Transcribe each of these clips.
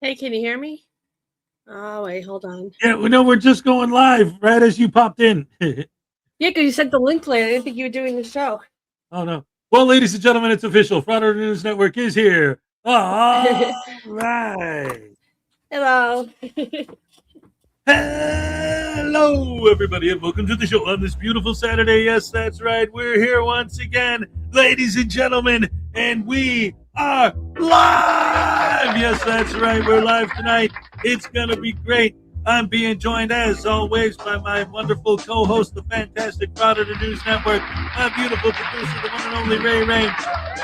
Hey, can you hear me? Oh, wait, hold on. Yeah, no, we're just going live right as you popped in. Yeah, because you sent the link later. I didn't think you were doing the show. Oh, no. Well, ladies and gentlemen, it's official. Frauditor News Network is here. All right. Hello. Hello, everybody, and welcome to the show on this beautiful Saturday. Yes, that's right. We're here once again, ladies and gentlemen, and we are live. Yes, that's right. We're live tonight. It's going to be great. I'm being joined, as always, by my wonderful co-host, the fantastic Frauditor News Network, my beautiful producer, the one and only Ray Ray,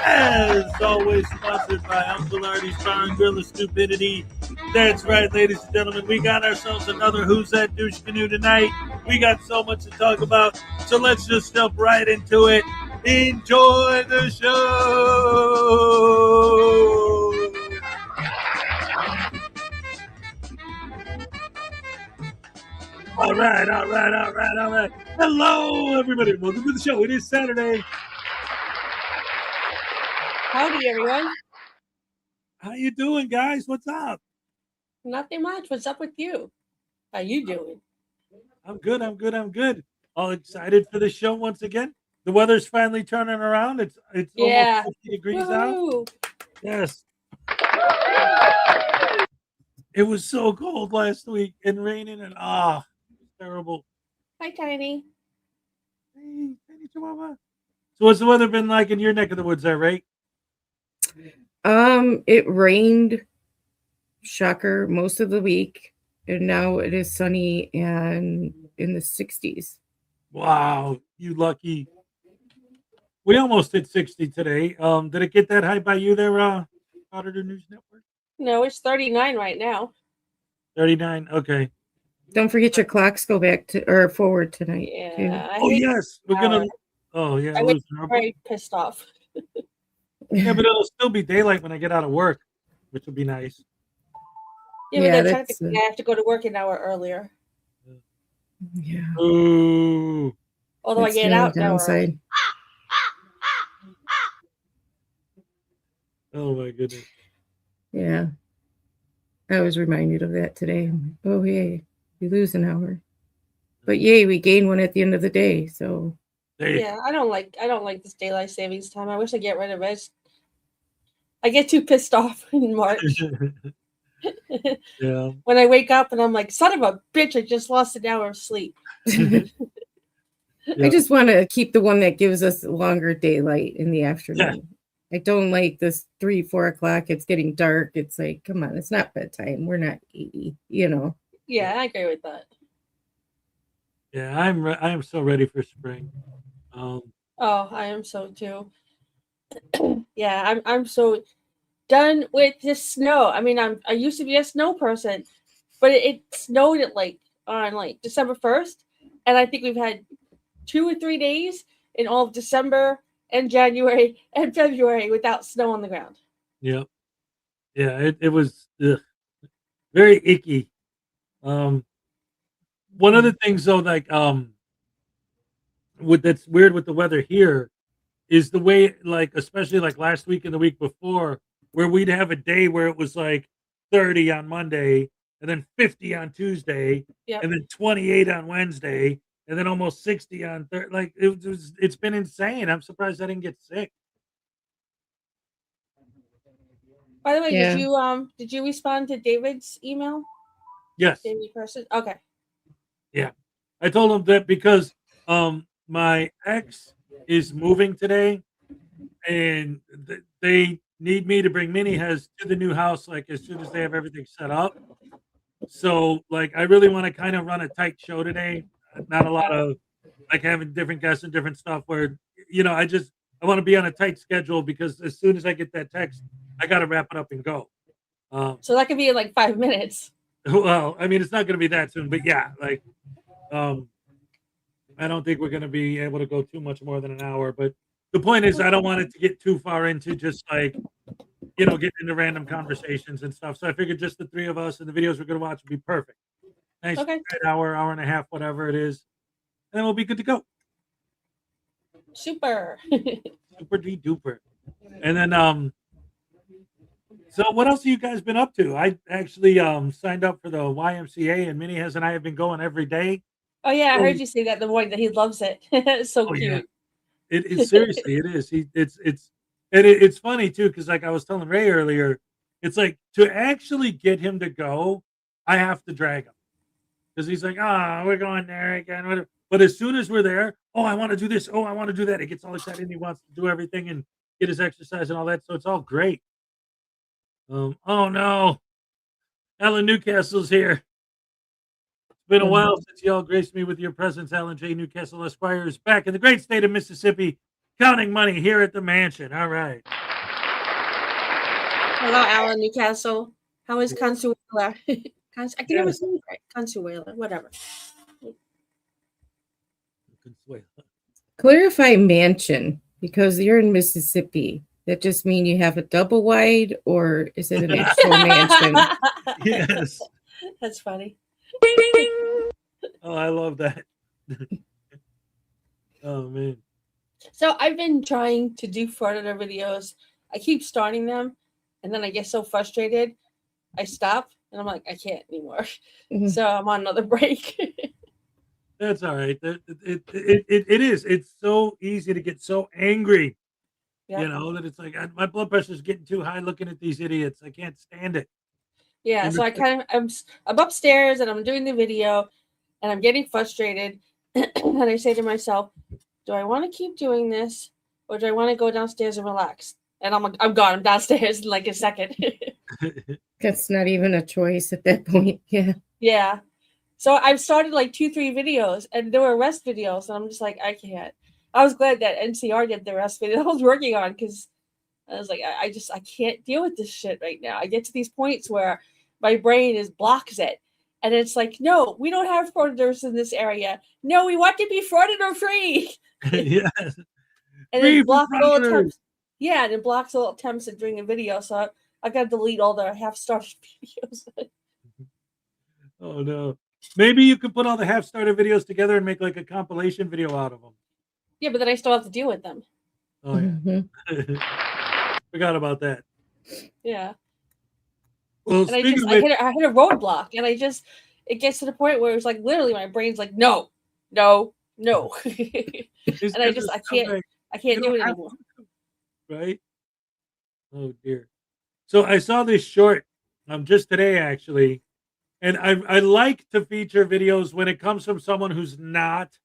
as always, sponsored by Uncle Artie's Bar and Grill of Stupidity. That's right, ladies and gentlemen. We got ourselves another Who's That Douche Canoe tonight. We got so much to talk about, so let's just jump right into it. Enjoy the show. All right. Hello, everybody. Welcome to the show. It is Saturday. Howdy, everyone. How you doing, guys? What's up? Nothing much. What's up with you? How you doing? I'm good. All excited for the show once again. The weather's finally turning around. It's almost 50 degrees Woo-hoo. out. Yes. It was so cold last week and raining and terrible. Hi, Tiny. Hey, Chihuahua. So what's the weather been like in your neck of the woods there, right? It rained, shocker, most of the week, and now it is sunny and in the 60s. Wow, you lucky. We almost hit 60 today. Did it get that high by you there, Auditor News Network? No, it's 39 right now. 39. Okay. Don't forget your clocks go back to or forward tonight. Yeah. Oh yes, we're gonna. Oh yeah, I was very pissed off. Yeah, but it'll still be daylight when I get out of work, which will be nice. Yeah, but technically I have to go to work an hour earlier. Yeah. Ooh. Although I get out now. Oh my goodness. Yeah. I was reminded of that today. Oh yay, we lose an hour. But yay, we gain one at the end of the day. So yeah, I don't like this daylight savings time. I wish I get rid of it. I get too pissed off in March. Yeah. When I wake up and I'm like, son of a bitch, I just lost an hour of sleep. I just want to keep the one that gives us longer daylight in the afternoon. Yeah. I don't like this 3-4 o'clock. It's getting dark. It's like, come on, it's not bedtime. We're not 80, you know. Yeah, I agree with that. Yeah, I am so ready for spring. Oh, I am so too. Yeah, I'm so done with this snow. I mean, I used to be a snow person, but it snowed on December 1st, and I think we've had 2 or 3 days in all of December and January and February without snow on the ground. Yeah. Yeah, it was very icky. One of the things though, like that's weird with the weather here is the way, like, especially like last week and the week before, where we'd have a day where it was like 30 on Monday and then 50 on Tuesday and then 28 on Wednesday and then almost 60 on Thursday. Like it's been insane. I'm surprised I didn't get sick. By the way, did you respond to David's email? Yes. David person? Okay. Yeah. I told him that because my ex is moving today and they need me to bring Mini Hez to the new house like as soon as they have everything set up. So like I really want to kind of run a tight show today. Not a lot of like having different guests and different stuff where I want to be on a tight schedule because as soon as I get that text, I got to wrap it up and go. So that could be in like 5 minutes. Well, I mean, it's not going to be that soon, but yeah, like, I don't think we're going to be able to go too much more than an hour. But the point is, I don't want it to get too far into just like, getting into random conversations and stuff. So I figured just the three of us and the videos we're going to watch would be perfect. Nice, hour and a half, whatever it is, and then we'll be good to go. Super. Super duper. And then So what else have you guys been up to? I actually signed up for the YMCA, and Minnie and I have been going every day. Oh yeah, I So- heard you say that in the morning that he loves it. It's so Oh, yeah. cute. It seriously, it is. It's funny too, because like I was telling Ray earlier, it's like to actually get him to go, I have to drag him because he's like, we're going there again. Whatever. But as soon as we're there, I want to do this. Oh, I want to do that. He gets all excited. And he wants to do everything and get his exercise and all that. So it's all great. Oh no, Alan Newcastle's here. It's been a while since y'all graced me with your presence. Alan J. Newcastle Esquire is back in the great state of Mississippi, counting money here at the mansion. All right. Hello, Alan Newcastle. How is Consuela? I can never say it right. Consuela, whatever. Clarify mansion because you're in Mississippi. That just mean you have a double wide, or is it an actual mansion? Yes. That's funny. Oh, I love that. Oh man. So I've been trying to do Frauditor videos. I keep starting them, and then I get so frustrated, I stop, and I'm like, I can't anymore. Mhm. So I'm on another break. That's all right. It is. It's so easy to get so angry. Yeah. You know that it's like my blood pressure is getting too high looking at these idiots. I can't stand it. Yeah, And so I'm upstairs and I'm doing the video, and I'm getting frustrated, and I say to myself, do I want to keep doing this, or do I want to go downstairs and relax? And I'm gone. I'm downstairs in like a second. That's not even a choice at that point. Yeah. Yeah. So I've started like 2-3 videos, and there were rest videos, and I'm just like, I can't. I was glad that NCR did the rest video I was working on, because I was like, I can't deal with this shit right now. I get to these points where my brain blocks it. And it's like, no, we don't have frauditors in this area. No, we want to be frauditor free. Yes. And Free it for blocks all frauditors. attempts. Yeah, and it blocks all attempts at doing a video. So I got to delete all the half-started videos. Oh no. Maybe you could put all the half-started videos together and make like a compilation video out of them. Yeah, but then I still have to deal with them. Oh yeah. Mhm. Forgot about that. Yeah. Well, And I speaking of hit it, a roadblock, and it gets to the point where it's like literally my brain's like, no. And I can't do it anymore. Right? Oh dear. So I saw this short just today actually, and I like to feature videos when it comes from someone who's not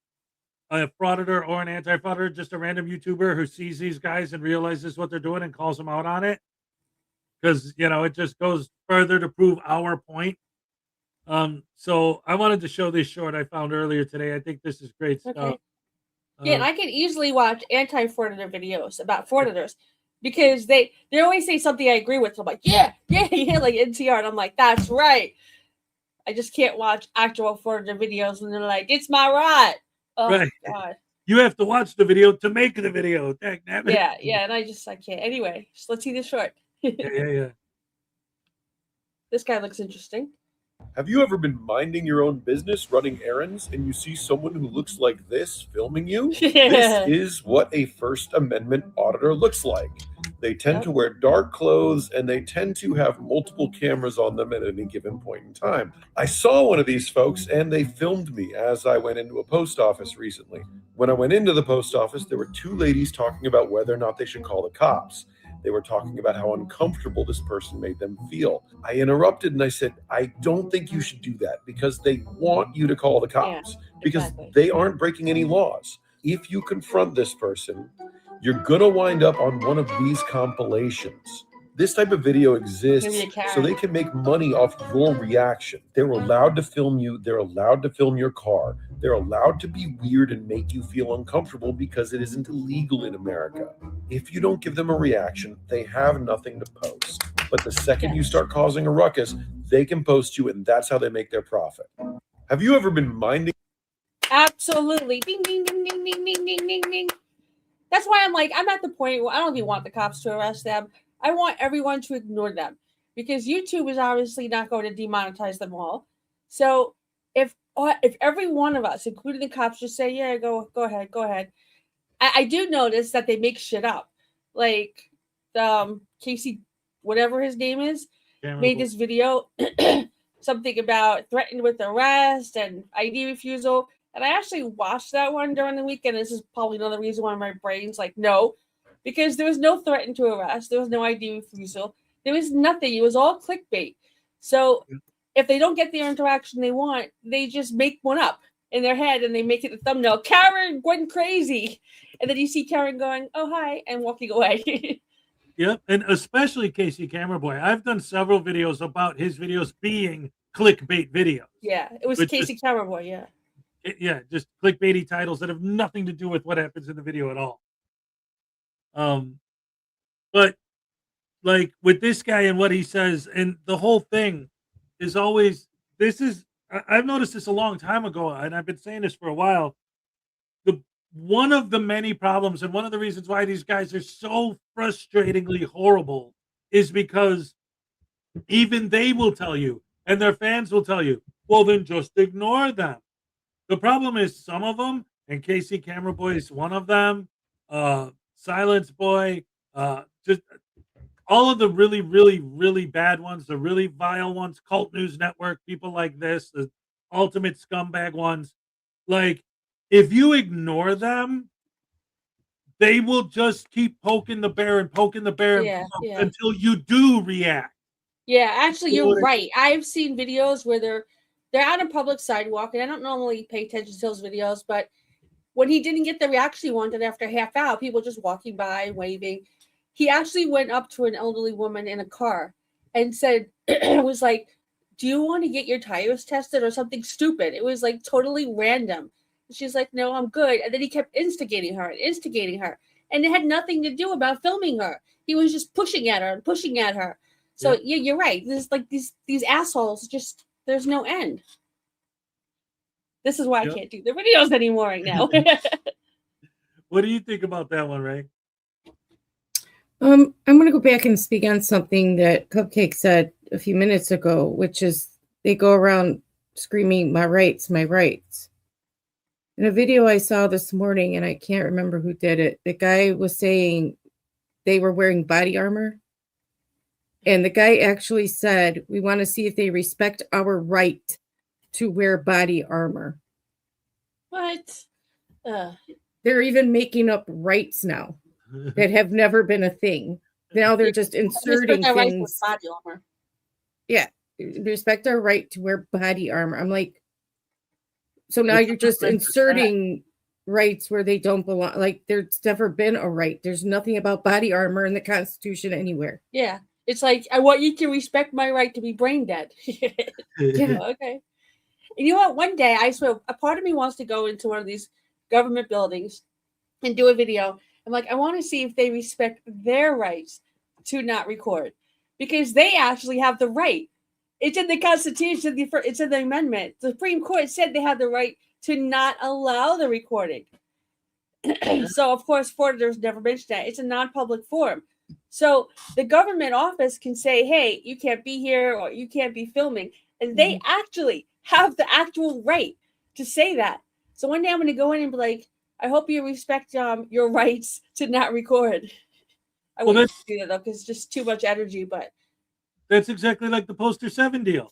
a frauditor or an anti-frauditor, just a random YouTuber who sees these guys and realizes what they're doing and calls them out on it. Because it just goes further to prove our point. So I wanted to show this short I found earlier today. I think this is great stuff. Okay. Yeah, and I can easily watch anti-frauditor videos about frauditors because they always say something I agree with. So I'm like, yeah, like NCR, and I'm like, that's right. I just can't watch actual frauditor videos, and they're like, it's my right. Oh Right. God. You have to watch the video to make the video. Dang, damn it. Yeah, and I can't. Anyway, just let's see this short. Yeah. This guy looks interesting. Have you ever been minding your own business, running errands, and you see someone who looks like this filming you? This is what a First Amendment auditor looks like. They tend to wear dark clothes, and they tend to have multiple cameras on them at any given point in time. I saw one of these folks, and they filmed me as I went into a post office recently. When I went into the post office, there were two ladies talking about whether or not they should call the cops. They were talking about how uncomfortable this person made them feel. I interrupted and I said, I don't think you should do that because they want you to call the cops because they aren't breaking any laws. If you confront this person, you're going to wind up on one of these compilations. This type of video exists so they can make money off your reaction. They're allowed to film you. They're allowed to film your car. They're allowed to be weird and make you feel uncomfortable because it isn't illegal in America. If you don't give them a reaction, they have nothing to post. But the second you start causing a ruckus, they can post you, and that's how they make their profit. Have you ever been minding? Absolutely. Ding, ding, ding, ding, ding, ding, ding, ding, ding. That's why I'm at the point where I don't even want the cops to arrest them. I want everyone to ignore them because YouTube is obviously not going to demonetize them all. So if every one of us, including the cops, just say, yeah, go ahead. I do notice that they make shit up. Like Casey whatever his name is, Camera made boy. this video, something about threatened with arrest and ID refusal. And I actually watched that one during the weekend. This is probably another reason why my brain's like, no, because there was no threat to arrest. There was no ID refusal. There was nothing. It was all clickbait. So if they don't get the interaction they want, they just make one up in their head and they make it the thumbnail. Karen went crazy. And then you see Karen going, oh, hi, and walking away. Yep, and especially Casey Camera Boy. I've done several videos about his videos being clickbait videos. Yeah, it was Casey Camera Boy, yeah. Just clickbaity titles that have nothing to do with what happens in the video at all. But like with this guy and what he says, and the whole thing is always, I've noticed this a long time ago, and I've been saying this for a while. One of the many problems, and one of the reasons why these guys are so frustratingly horrible, is because even they will tell you, and their fans will tell you, well, then just ignore them. The problem is some of them, and Casey Camera Boy is one of them, Silence Boy, just all of the really, really, really bad ones, the really vile ones, Cult News Network, people like this, the ultimate scumbag ones. Like, if you ignore them, they will just keep poking the bear until you do react. Yeah, actually, you're right. I've seen videos where they're on a public sidewalk, and I don't normally pay attention to those videos, but when he didn't get the reaction he wanted after a half hour, people just walking by, waving, he actually went up to an elderly woman in a car and said, it was like, do you want to get your tires tested or something stupid? It was like totally random. She's like, no, I'm good. And then he kept instigating her. And it had nothing to do about filming her. He was just pushing at her. So yeah, you're right. There's like these assholes, just there's no end. This is why I can't do the videos anymore right now. What do you think about that one, Ray? I'm going to go back and speak on something that Cupcake said a few minutes ago, which is they go around screaming, my rights, my rights. In a video I saw this morning, and I can't remember who did it, the guy was saying they were wearing body armor. And the guy actually said, we want to see if they respect our right to wear body armor. What? They're even making up rights now that have never been a thing. Now they're just inserting things. Body armor. Yeah, respect our right to wear body armor. I'm like, so now you're just inserting rights where they don't belong. Like there's never been a right. There's nothing about body armor in the Constitution anywhere. Yeah, it's like I want you to respect my right to be brain dead. Yeah. Okay. And you know what? One day, I swear, a part of me wants to go into one of these government buildings and do a video. I'm like, I want to see if they respect their rights to not record, because they actually have the right. It's in the Constitution. It's in the amendment. The Supreme Court said they have the right to not allow the recording. So, of course, Frauditors never mentioned that. It's a non-public forum. So the government office can say, hey, you can't be here or you can't be filming. And they actually have the actual right to say that. So one day I'm going to go in and be like, I hope you respect your rights to not record. I wouldn't do that, though, because it's just too much energy. But that's exactly like the Poster 7 deal.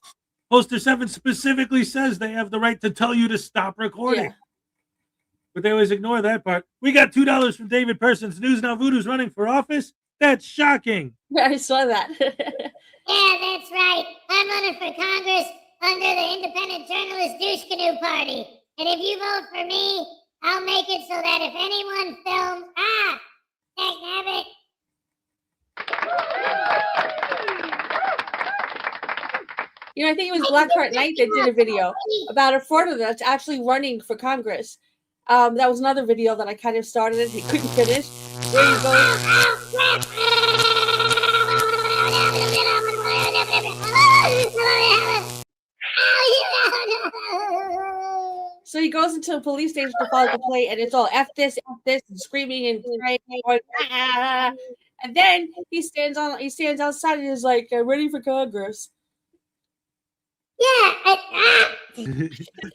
Poster 7 specifically says they have the right to tell you to stop recording. Yeah. But they always ignore that part. We got $2 from David Persons. News Now Voodoo's running for office. That's shocking. Yeah, I saw that. Yeah, that's right. I'm running for Congress under the Independent Journalist Douche Canoe Party. And if you vote for me, I'll make it so that if anyone films... Dynamic. You know, I think it was Blackheart Knight that did a video about a frauditor that's actually running for Congress. That was another video that I kind of started and he couldn't finish. Where you go... So he goes into a police station to follow the plate, and it's all F this, and screaming and crying, and then he stands outside and is like, "I'm ready for Congress." Yeah.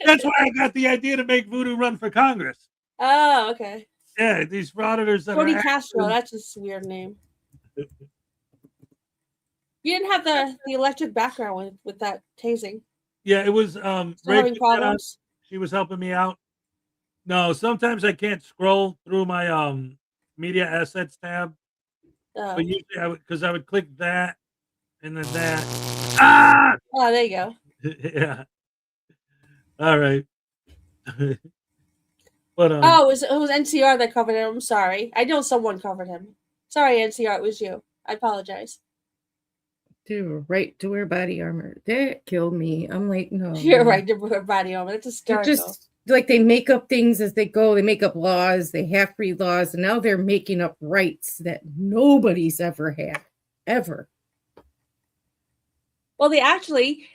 That's why I got the idea to make Voodoo run for Congress. Oh, okay. Yeah, these frauditors. Cody Castro, that's a weird name. You didn't have the electric background with that tasing. Yeah, it was Still Rachel having had on- problems? she was helping me out. No, sometimes I can't scroll through my media assets tab, Oh. but usually I would click that and then that. Ah! Oh, there you go. Yeah. All right. But Oh, it was NCR that covered him. I'm sorry. I know someone covered him. Sorry, NCR, it was you. I apologize. To right to wear body armor. That killed me. I'm like, no. You're right to wear body armor. It's They're hysterical. just like they make up things as they go. They make up laws. They have free laws, and now they're making up rights that nobody's ever had, ever. Well, they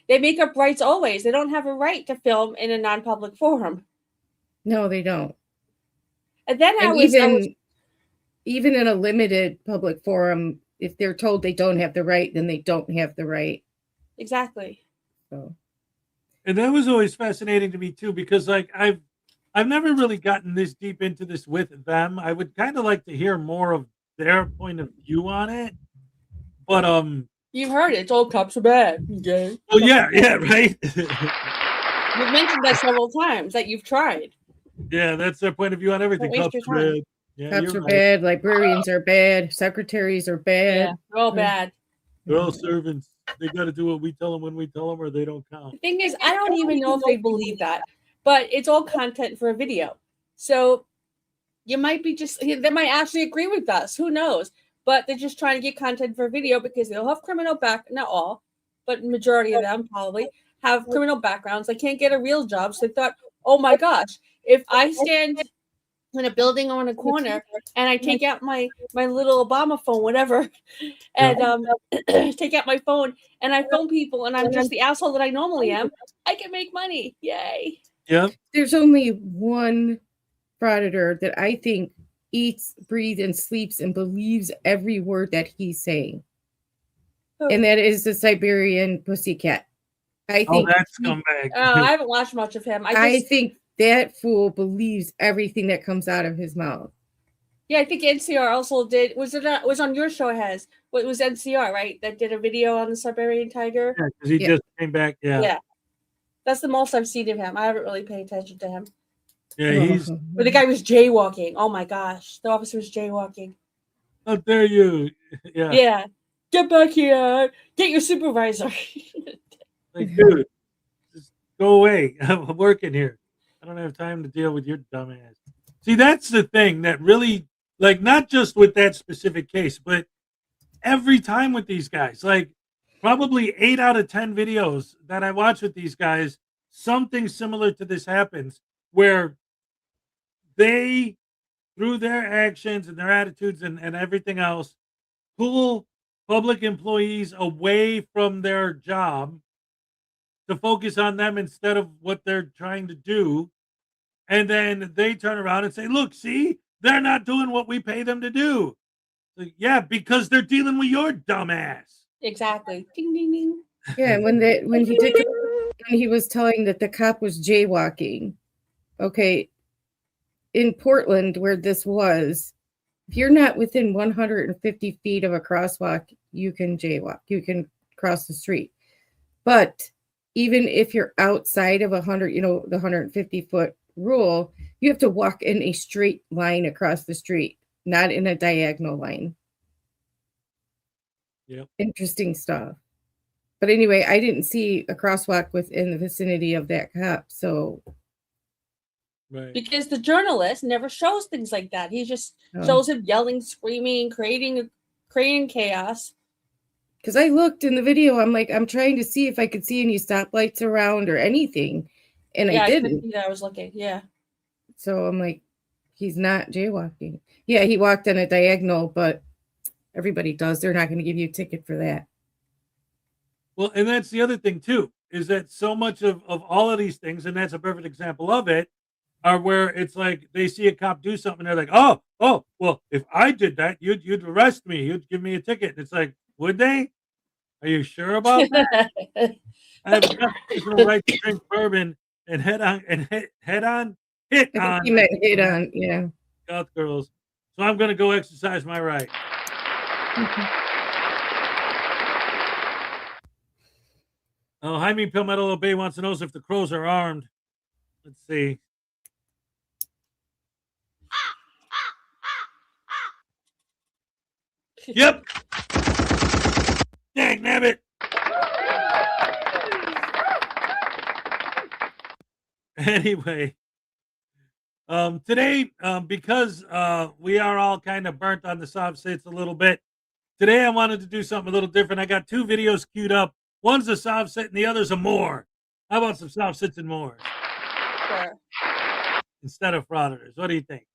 make up rights always. They don't have a right to film in a non-public forum. No, they don't. And then And even in a limited public forum, if they're told they don't have the right, then they don't have the right. Exactly. So. And that was always fascinating to me too, because like I've never really gotten this deep into this with them. I would kind of like to hear more of their point of view on it. But you've heard it. All cops are bad. Okay. Well, yeah, right. You've mentioned that several times that you've tried. Yeah, that's their point of view on everything. Don't waste Cops your are time. bad. Yeah, Cops are right. bad, librarians are bad, secretaries are bad. Yeah, they're all bad. They're all servants. They got to do what we tell them when we tell them, or they don't count. The thing is, I don't even know if they believe that, but it's all content for a video. So you might be they might actually agree with us. Who knows? But they're just trying to get content for a video because they'll have criminal not all, but majority of them probably have criminal backgrounds. They can't get a real job. So they thought, oh my gosh, if I stand in a building or in a corner and I take out my little Obama phone, whatever, and take out my phone and I phone people and I'm just the asshole that I normally am, I can make money. Yay. Yeah. There's only one Frauditor that I think eats, breathes, and sleeps and believes every word that he's saying. And that is the Siberian pussycat. I think that's scumbag. I haven't watched much of him. I think that fool believes everything that comes out of his mouth. Yeah, I think NCR also did. Was on your show? It was NCR, right? That did a video on the Siberian tiger. Yeah, because he just came back. Yeah. Yeah. That's the most I've seen of him. I haven't really paid attention to him. Yeah, But the guy was jaywalking. Oh my gosh. The officer was jaywalking. How dare you? Yeah. Yeah. Get back here. Get your supervisor. Like, dude, just go away. I'm working here. I don't have time to deal with your dumb ass. See, that's the thing that really, like, not just with that specific case, but every time with these guys, like, probably 8 out of 10 videos that I watch with these guys, something similar to this happens where they, through their actions and their attitudes and everything else, pull public employees away from their job to focus on them instead of what they're trying to do. And then they turn around and say, look, see, they're not doing what we pay them to do. Like, yeah, because they're dealing with your dumb ass. Exactly. Ding, ding, ding. Yeah, when he was telling that the cop was jaywalking. Okay, in Portland, where this was, if you're not within 150 feet of a crosswalk, you can jaywalk. You can cross the street. But even if you're outside of 100, the 150-foot rule, you have to walk in a straight line across the street, not in a diagonal line. Yep. Interesting stuff. But anyway, I didn't see a crosswalk within the vicinity of that cop, so. Right. Because the journalist never shows things like that. He just shows him yelling, screaming, creating chaos. Because I looked in the video, I'm trying to see if I could see any stoplights around or anything, and I didn't. I was looking, yeah. So I'm like, he's not jaywalking. Yeah, he walked on a diagonal, but everybody does. They're not going to give you a ticket for that. Well, and that's the other thing, too, is that so much of all of these things, and that's a perfect example of it, are where it's like they see a cop do something, they're like, oh, well, if I did that, you'd arrest me. You'd give me a ticket. And it's like, would they? Are you sure about that? I have a constitutional right to drink bourbon and hit on yeah. South girls. So I'm going to go exercise my right. Oh, Jaime Palmetto Bay wants to know if the crows are armed. Let's see. Yep. Dang nabbit. Anyway, today, because we are all kind of burnt on the soft sits a little bit, today I wanted to do something a little different. I got 2 videos queued up. One's a soft sit and the other's a Moor. How about some soft sits and Moors? Sure. Instead of Frauditors. What do you think?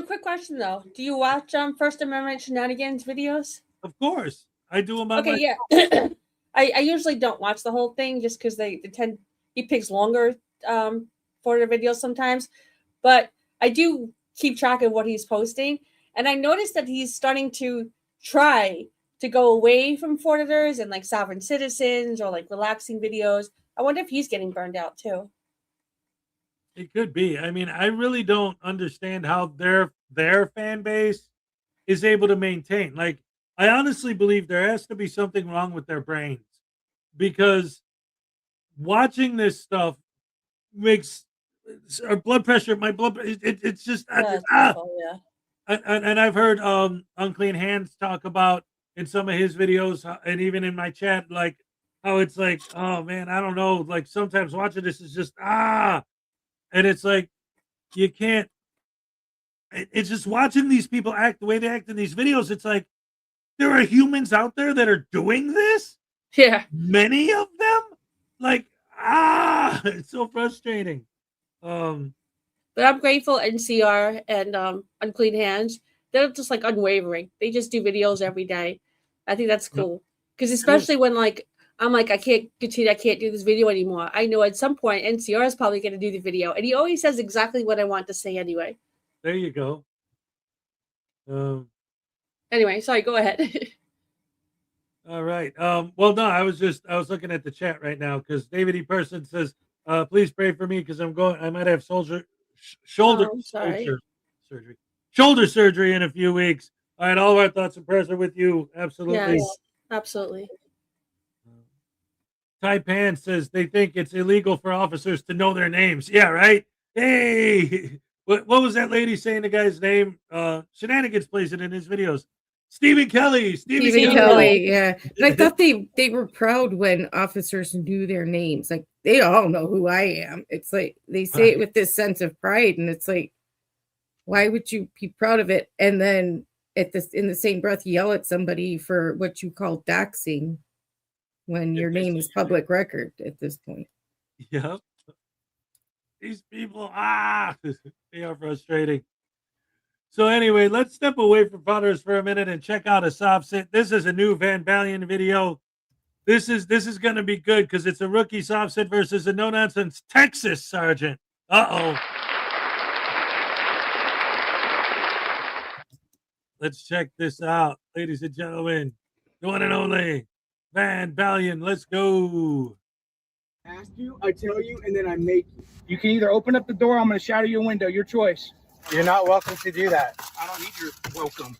Quick question though. Do you watch First Amendment shenanigans videos? Of course. I do them on Okay, my... yeah. I usually don't watch the whole thing just because he picks longer for the videos sometimes. But I do keep track of what he's posting. And I noticed that he's starting to try to go away from Frauditors and like sovereign citizens or like relaxing videos. I wonder if he's getting burned out too. It could be. I mean, I really don't understand how their fan base is able to maintain. Like, I honestly believe there has to be something wrong with their brains, because watching this stuff makes our blood pressure. It's just Yeah. And I've heard Unclean Hands talk about in some of his videos, and even in my chat, like how it's like, oh man, I don't know. Like sometimes watching this is just and it's like you can't. It's just watching these people act the way they act in these videos. It's like there are humans out there that are doing this. Yeah. Many of them. Like it's so frustrating. But I'm grateful NCR and Unclean Hands. They're just like unwavering. They just do videos every day. I think that's cool. Because especially when like I'm like, I can't continue, I can't do this video anymore. I know at some point NCR is probably going to do the video. And he always says exactly what I want to say anyway. There you go. Anyway, sorry, go ahead. All right. Well, no, I was looking at the chat right now because David E. Person says, please pray for me because I might have shoulder surgery in a few weeks. All right, all of our thoughts and prayers are with you. Absolutely. Yes, absolutely. Taipan says they think it's illegal for officers to know their names. Yeah, right. Hey, what was that lady saying the guy's name? Shenanigans plays it in his videos. Stephen Kelly. Stephen Kelly, yeah. And I thought they were proud when officers knew their names. Like they all know who I am. It's like they say it with this sense of pride, and it's like, why would you be proud of it? And then in the same breath, yell at somebody for what you call doxing when your name is public record at this point. Yep. These people, they are frustrating. So anyway, let's step away from Frauditors for a minute and check out a soft sit. This is a new Van Balian video. This is going to be good because it's a rookie soft sit versus a no-nonsense Texas sergeant. Uh-oh. Let's check this out, ladies and gentlemen. The one and only Van Balian. Let's go. I ask you, I tell you, and then I make you. You can either open up the door, I'm going to shatter your window, your choice. You're not welcome to do that. I don't need your welcome.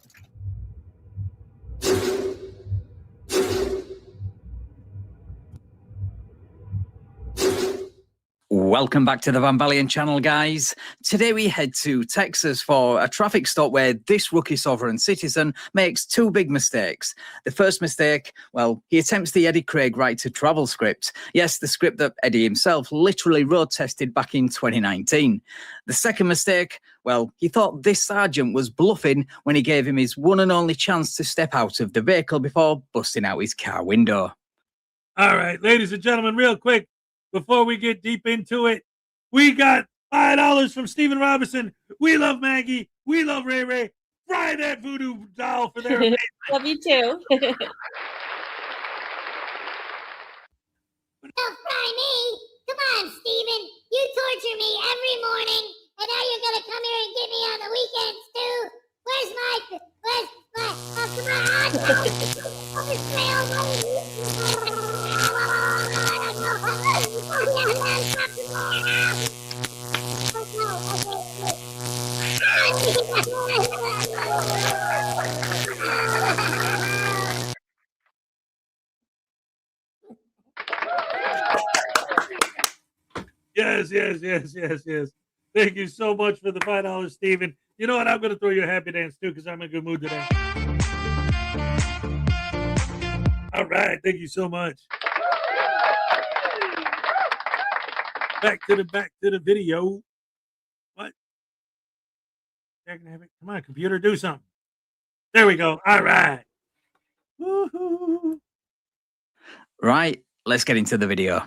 Welcome back to the Van Balian channel, guys. Today we head to Texas for a traffic stop where this rookie sovereign citizen makes 2 big mistakes. The first mistake, well, he attempts the Eddie Craig Right to Travel script. Yes, the script that Eddie himself literally road tested back in 2019. The second mistake, well, he thought this sergeant was bluffing when he gave him his one and only chance to step out of the vehicle before busting out his car window. All right, ladies and gentlemen, real quick, before we get deep into it, we got $5 from Stephen Robinson. We love Maggie. We love Ray Ray. Fry that voodoo doll for their amazing. Love you too. Don't fry me. Come on, Steven. You torture me every morning, and now you're going to come here and get me on the weekends, too. Where's my... Oh, come on. Yes. Thank you so much for the $5, Steven. You know what? I'm going to throw you a happy dance too because I'm in a good mood today. All right. Thank you so much. Back to the video. What? Come on, computer, do something. There we go. All right. Woohoo. Right, let's get into the video.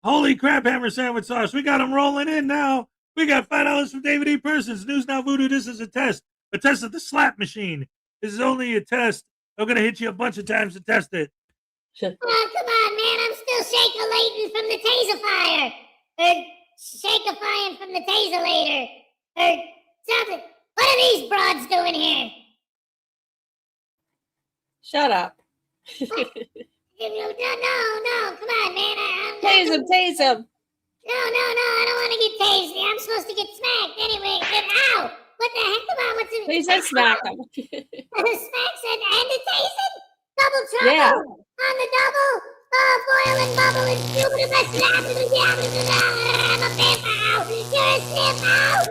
Holy crap, hammer sandwich sauce. We got them rolling in now. We got $5 from David E. Persons. News Now Voodoo. This is a test of the slap machine. This is only a test. I'm going to hit you a bunch of times to test it. Oh, come on, man. I'm still shake-a-lating from the taser fire. Or shake-a-fying from the taser-later. Or something. What are these broads doing here? Shut up. No, come on, man. Tase him, tase him. No, I don't want to get tased. I'm supposed to get smacked anyway. Ow! What the heck? Come on, what's it? He said smack him. Smack said, and the tasing? Double trouble? Yeah. On the double? Oh, foil and bubble and stupid as I'm a vampire. You're a snip out.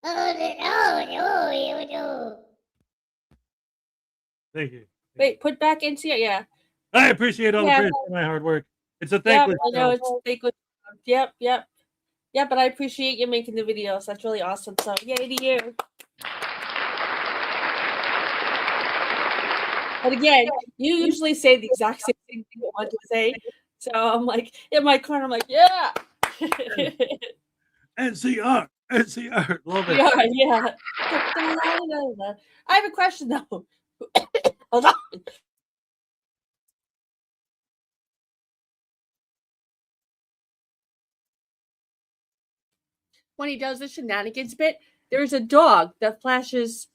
I'm gonna go Oh. Thank you. Wait, put back into it. Yeah. I appreciate all the Yeah. praise for my hard work. It's a Yep, thankless I know job. it's thankless. Yep. Yeah, but I appreciate you making the videos. That's really awesome. So yay to you. But again, you usually say the exact same thing you want to say. So I'm like in my corner, I'm like, yeah. NCR. Love it. Yeah. I have a question though. Hold on. When he does the shenanigans bit, there's a dog that flashes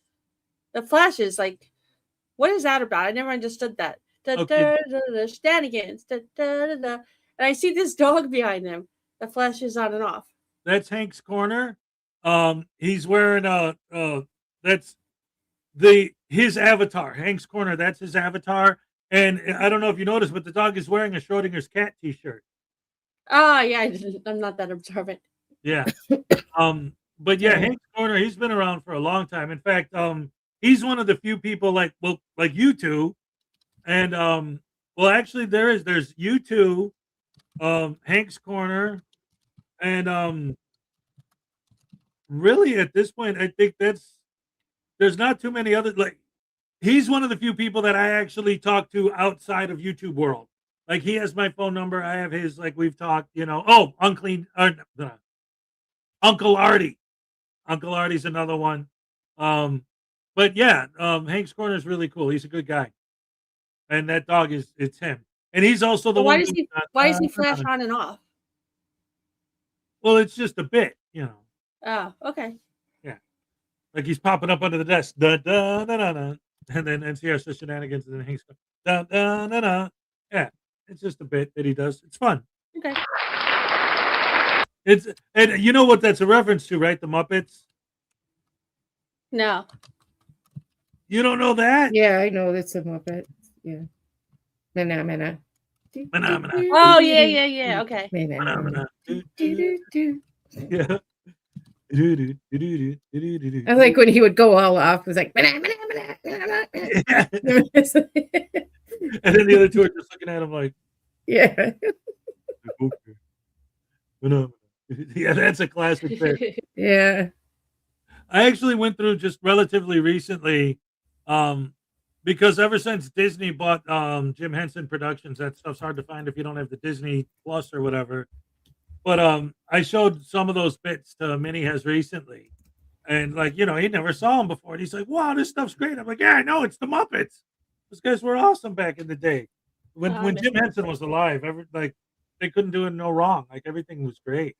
like, what is that about? I never understood that. Okay. Shenanigans. And I see this dog behind him that flashes on and off. That's Hank's corner. He's wearing that's his avatar. Hank's corner. That's his avatar. And I don't know if you noticed, but the dog is wearing a Schrodinger's cat T-shirt. Ah, yeah, I'm not that observant. Yeah. But yeah, Hank's corner. He's been around for a long time. In fact, he's one of the few people like you two, and well, actually, there's you two, Hank's corner, and really at this point, I think there's not too many other like. He's one of the few people that I actually talk to outside of YouTube world. Like he has my phone number, I have his. Like we've talked, Oh, Uncle Artie. Uncle Artie's another one. But yeah, Hank's corner is really cool. He's a good guy, and that dog it's him. And he's also the Why one. why does he flash on and off? Well, it's just a bit, Oh, okay. Yeah, like he's popping up under the desk, da da da da da, and then NCR says shenanigans, and then Hank's da da da da. Yeah, it's just a bit that he does. It's fun. Okay. And you know what that's a reference to, right? The Muppets. No. You don't know that? Yeah, I know that's a Muppet. Yeah. Mana. Oh yeah. Okay. Mana. Yeah. I like when he would go all off. It was like, mana. Yeah. And then the other two are just looking at him like, yeah. Okay. Yeah, that's a classic bit. Yeah. I actually went through just relatively recently, because ever since Disney bought Jim Henson Productions, that stuff's hard to find if you don't have the Disney Plus or whatever. But I showed some of those bits to Minnie has recently, and like he never saw them before, and he's like, "Wow, this stuff's great." I'm like, "Yeah, I know, it's the Muppets. Those guys were awesome back in the day when Jim Henson was alive. They couldn't do it no wrong. Like everything was great."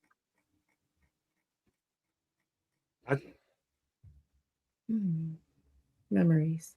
Memories.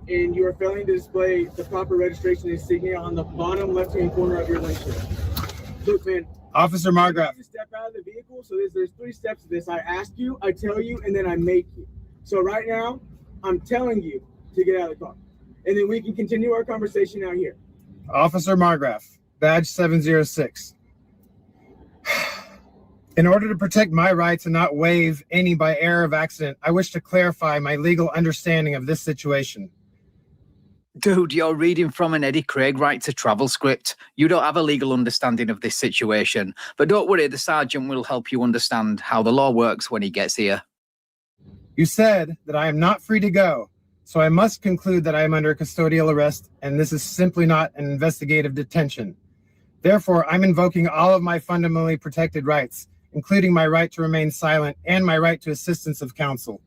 and you are failing to display the proper registration insignia on the bottom left-hand corner of your windshield. Look, man. Officer Margraf. You step out of the vehicle. So there's 3 steps to this. I ask you, I tell you, and then I make you. So right now, I'm telling you to get out of the car, and then we can continue our conversation out here. Officer Margraf, badge 706. In order to protect my rights and not waive any by error of accident, I wish to clarify my legal understanding of this situation. Dude, you're reading from an Eddie Craig right to travel script. You don't have a legal understanding of this situation. But don't worry, the sergeant will help you understand how the law works when he gets here. You said that I am not free to go, so I must conclude that I am under custodial arrest, and this is simply not an investigative detention. Therefore, I'm invoking all of my fundamentally protected rights, including my right to remain silent and my right to assistance of counsel.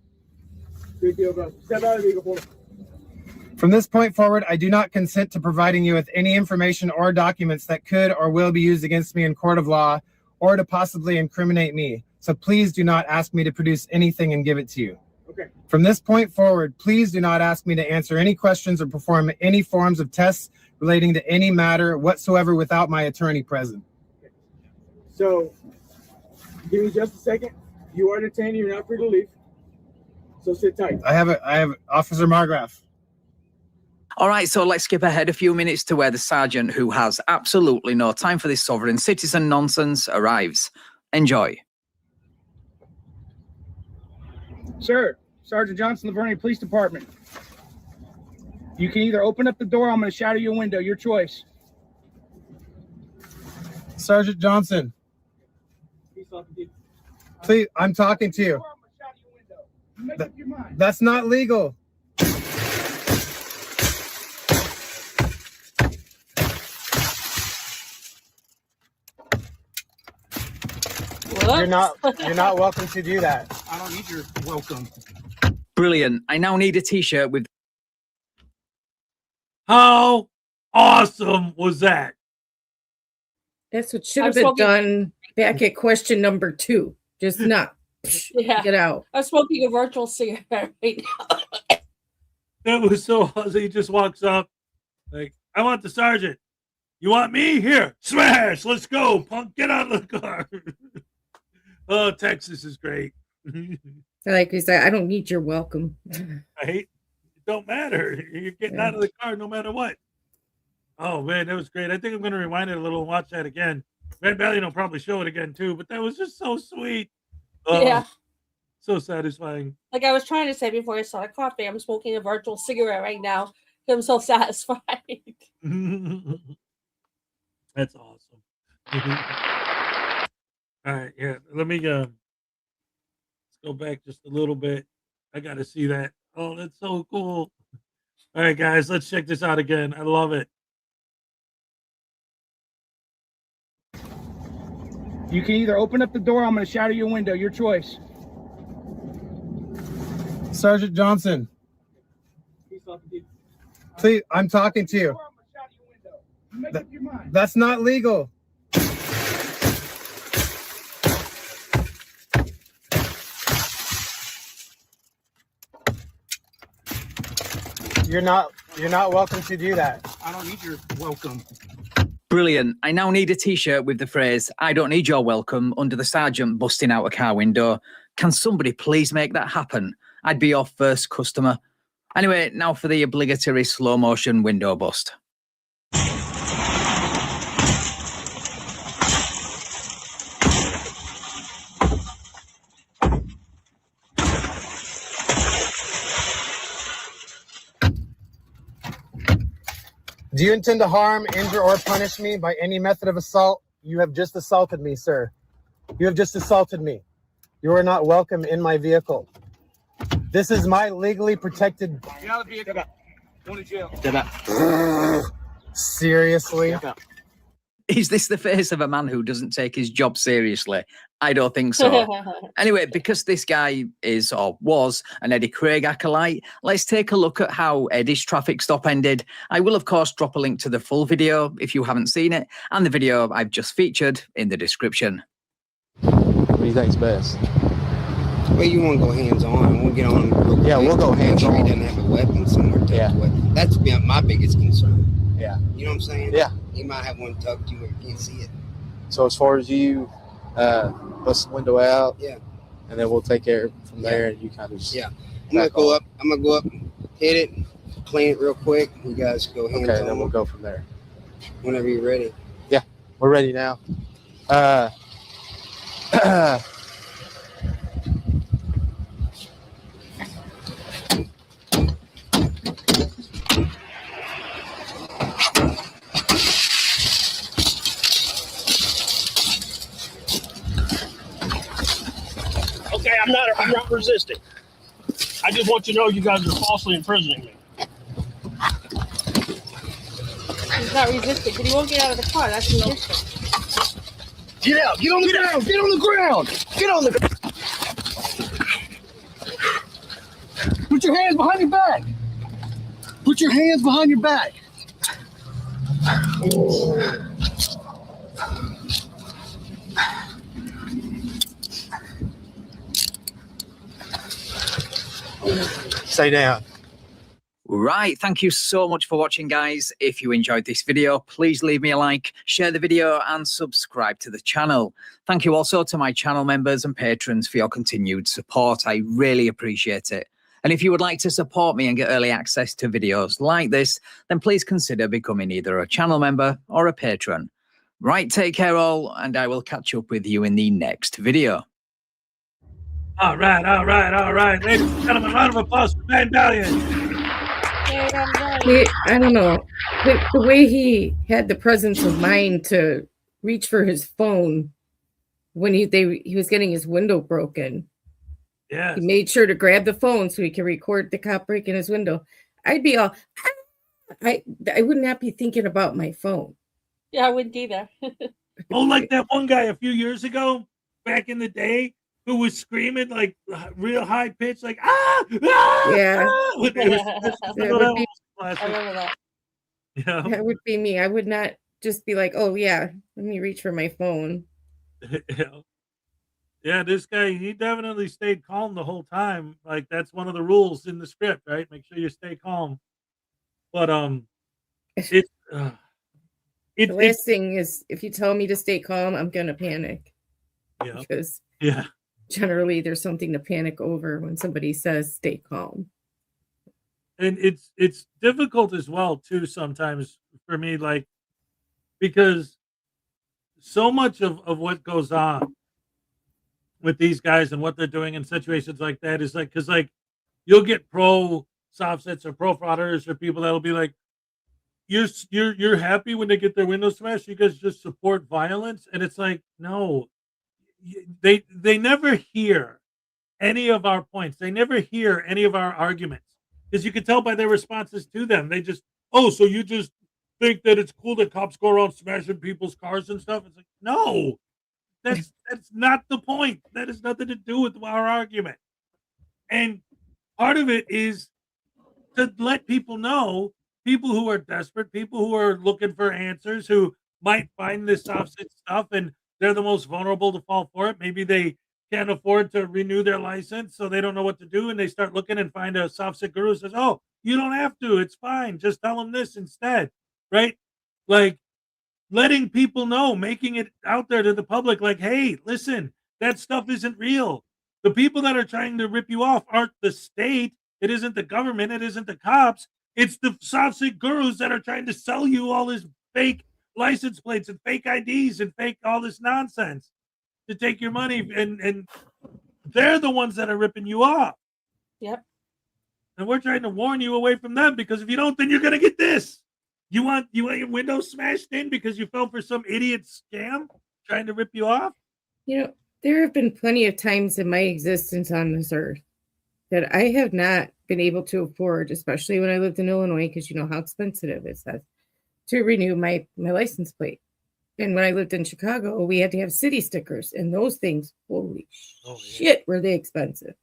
Good deal, bro. Step out of the vehicle. From this point forward, I do not consent to providing you with any information or documents that could or will be used against me in court of law or to possibly incriminate me. So please do not ask me to produce anything and give it to you. Okay. From this point forward, please do not ask me to answer any questions or perform any forms of tests relating to any matter whatsoever without my attorney present. Okay. So, give me just a second. You are detained. You're not free to leave. So sit tight. I have Officer Margraf. All right, so let's skip ahead a few minutes to where the sergeant, who has absolutely no time for this sovereign citizen nonsense, arrives. Enjoy. Sir, Sergeant Johnson, Laverne Police Department. You can either open up the door, I'm going to shadow your window, your choice. Sergeant Johnson, please, I'm talking to you. That's not legal. You're not welcome to do that. I don't need your welcome. Brilliant. I now need a t-shirt with... How awesome was that? That's what should have been done back at question number 2. Just not get out. I'm smoking a virtual cigarette right now. That was so awesome. He just walks up like, I want the sergeant. You want me? Here, smash. Let's go, punk. Get out of the car. Oh, Texas is great. Like he said, I don't need your welcome. Right? It don't matter. You're getting out of the car no matter what. Oh, man, that was great. I think I'm going to rewind it a little and watch that again. Red Valiant will probably show it again, too, but that was just so sweet. Yeah. So satisfying. Like I was trying to say before I started coffee, I'm smoking a virtual cigarette right now. I'm so satisfied. That's awesome. All right, yeah. Let me let's go back just a little bit. I got to see that. Oh, that's so cool. All right, guys, let's check this out again. I love it. You can either open up the door, I'm going to shadow your window, your choice. Sergeant Johnson, please, I'm talking to you. That's not legal. You're not welcome to do that. I don't need your welcome. Brilliant. I now need a t-shirt with the phrase, I don't need your welcome, under the sergeant busting out a car window. Can somebody please make that happen? I'd be your first customer. Anyway, now for the obligatory slow motion window bust. Do you intend to harm, injure, or punish me by any method of assault? You have just assaulted me, sir. You have just assaulted me. You are not welcome in my vehicle. This is my legally protected... Get out of the vehicle. Going to jail. Seriously? Is this the face of a man who doesn't take his job seriously? I don't think so. Anyway, because this guy is or was an Eddie Craig acolyte, let's take a look at how Eddie's traffic stop ended. I will, of course, drop a link to the full video if you haven't seen it, and the video I've just featured in the description. What do you think's best? Well, you want to go hands-on. We'll get on real quick. Yeah, we'll go Make sure he hands-on. doesn't have a weapon somewhere tucked Yeah. away. That's been my biggest concern. Yeah. You know what I'm saying? Yeah. He might have one tucked to where you can't see it. So as far as you bust the window out, Yeah. and then we'll take care from there, and you kind of just Yeah. I'm gonna go up, hit it, clean it real quick. You guys go hands okay, on. then we'll go from there. Whenever you're ready. We're ready now. Okay, I'm not resisting. I just want you to know you guys are falsely imprisoning me. He's not resisting, but he won't get out of the car. That's resisting. Get out! Get on the ground! Get on the ground! Get on the ground! Put your hands behind your back! Put your hands behind your back! Stay down. Right, thank you so much for watching, guys. If you enjoyed this video, please leave me a like, share the video, and subscribe to the channel. Thank you also to my channel members and patrons for your continued support. I really appreciate it. And if you would like to support me and get early access to videos like this, then please consider becoming either a channel member or a patron. Right, take care all, and I will catch up with you in the next video. All right. Ladies and gentlemen, round of applause for Van Valiant. I don't know. The way he had the presence of mind to reach for his phone when he was getting his window broken. Yes. He made sure to grab the phone so he could record the cop breaking his window. I'd be all, I would not be thinking about my phone. Yeah, I wouldn't either. Oh, like that one guy a few years ago, back in the day, who was screaming like real high pitch, like Yeah. With I remember that. Yeah. That would be me. I would not just be like, oh yeah, let me reach for my phone. Yeah, this guy, he definitely stayed calm the whole time. Like that's one of the rules in the script, right? Make sure you stay calm. But the last thing is if you tell me to stay calm, I'm gonna panic. Yeah. Because yeah. Generally there's something to panic over when somebody says stay calm. And it's difficult as well too sometimes for me, like because so much of what goes on with these guys and what they're doing in situations like that is like because like you'll get pro soft sets or pro frauditors or people that'll be like you're happy when they get their windows smashed, you guys just support violence, and it's like no, they never hear any of our points, they never hear any of our arguments, because you can tell by their responses to them. They just, oh, so you just think that it's cool that cops go around smashing people's cars and stuff? It's like, no, that's not the point. That has nothing to do with our argument. And part of it is to let people know, people who are desperate, people who are looking for answers, who might find this offset stuff and they're the most vulnerable to fall for it. Maybe they can't afford to renew their license, so they don't know what to do, and they start looking and find a soft set guru who says, oh, you don't have to, it's fine, just tell them this instead, right? Like letting people know, making it out there to the public, like, hey, listen, that stuff isn't real. The people that are trying to rip you off aren't the state, it isn't the government, it isn't the cops, it's the soft set gurus that are trying to sell you all this fake license plates and fake IDs and fake all this nonsense to take your money, and they're the ones that are ripping you off. Yep. And we're trying to warn you away from them, because if you don't, then you're gonna get this. You want your windows smashed in because you fell for some idiot scam trying to rip you off? You know, there have been plenty of times in my existence on this earth that I have not been able to afford, especially when I lived in Illinois, because you know how expensive it is to renew my license plate. And when I lived in Chicago, we had to have city stickers, and those things, holy shit, were they expensive.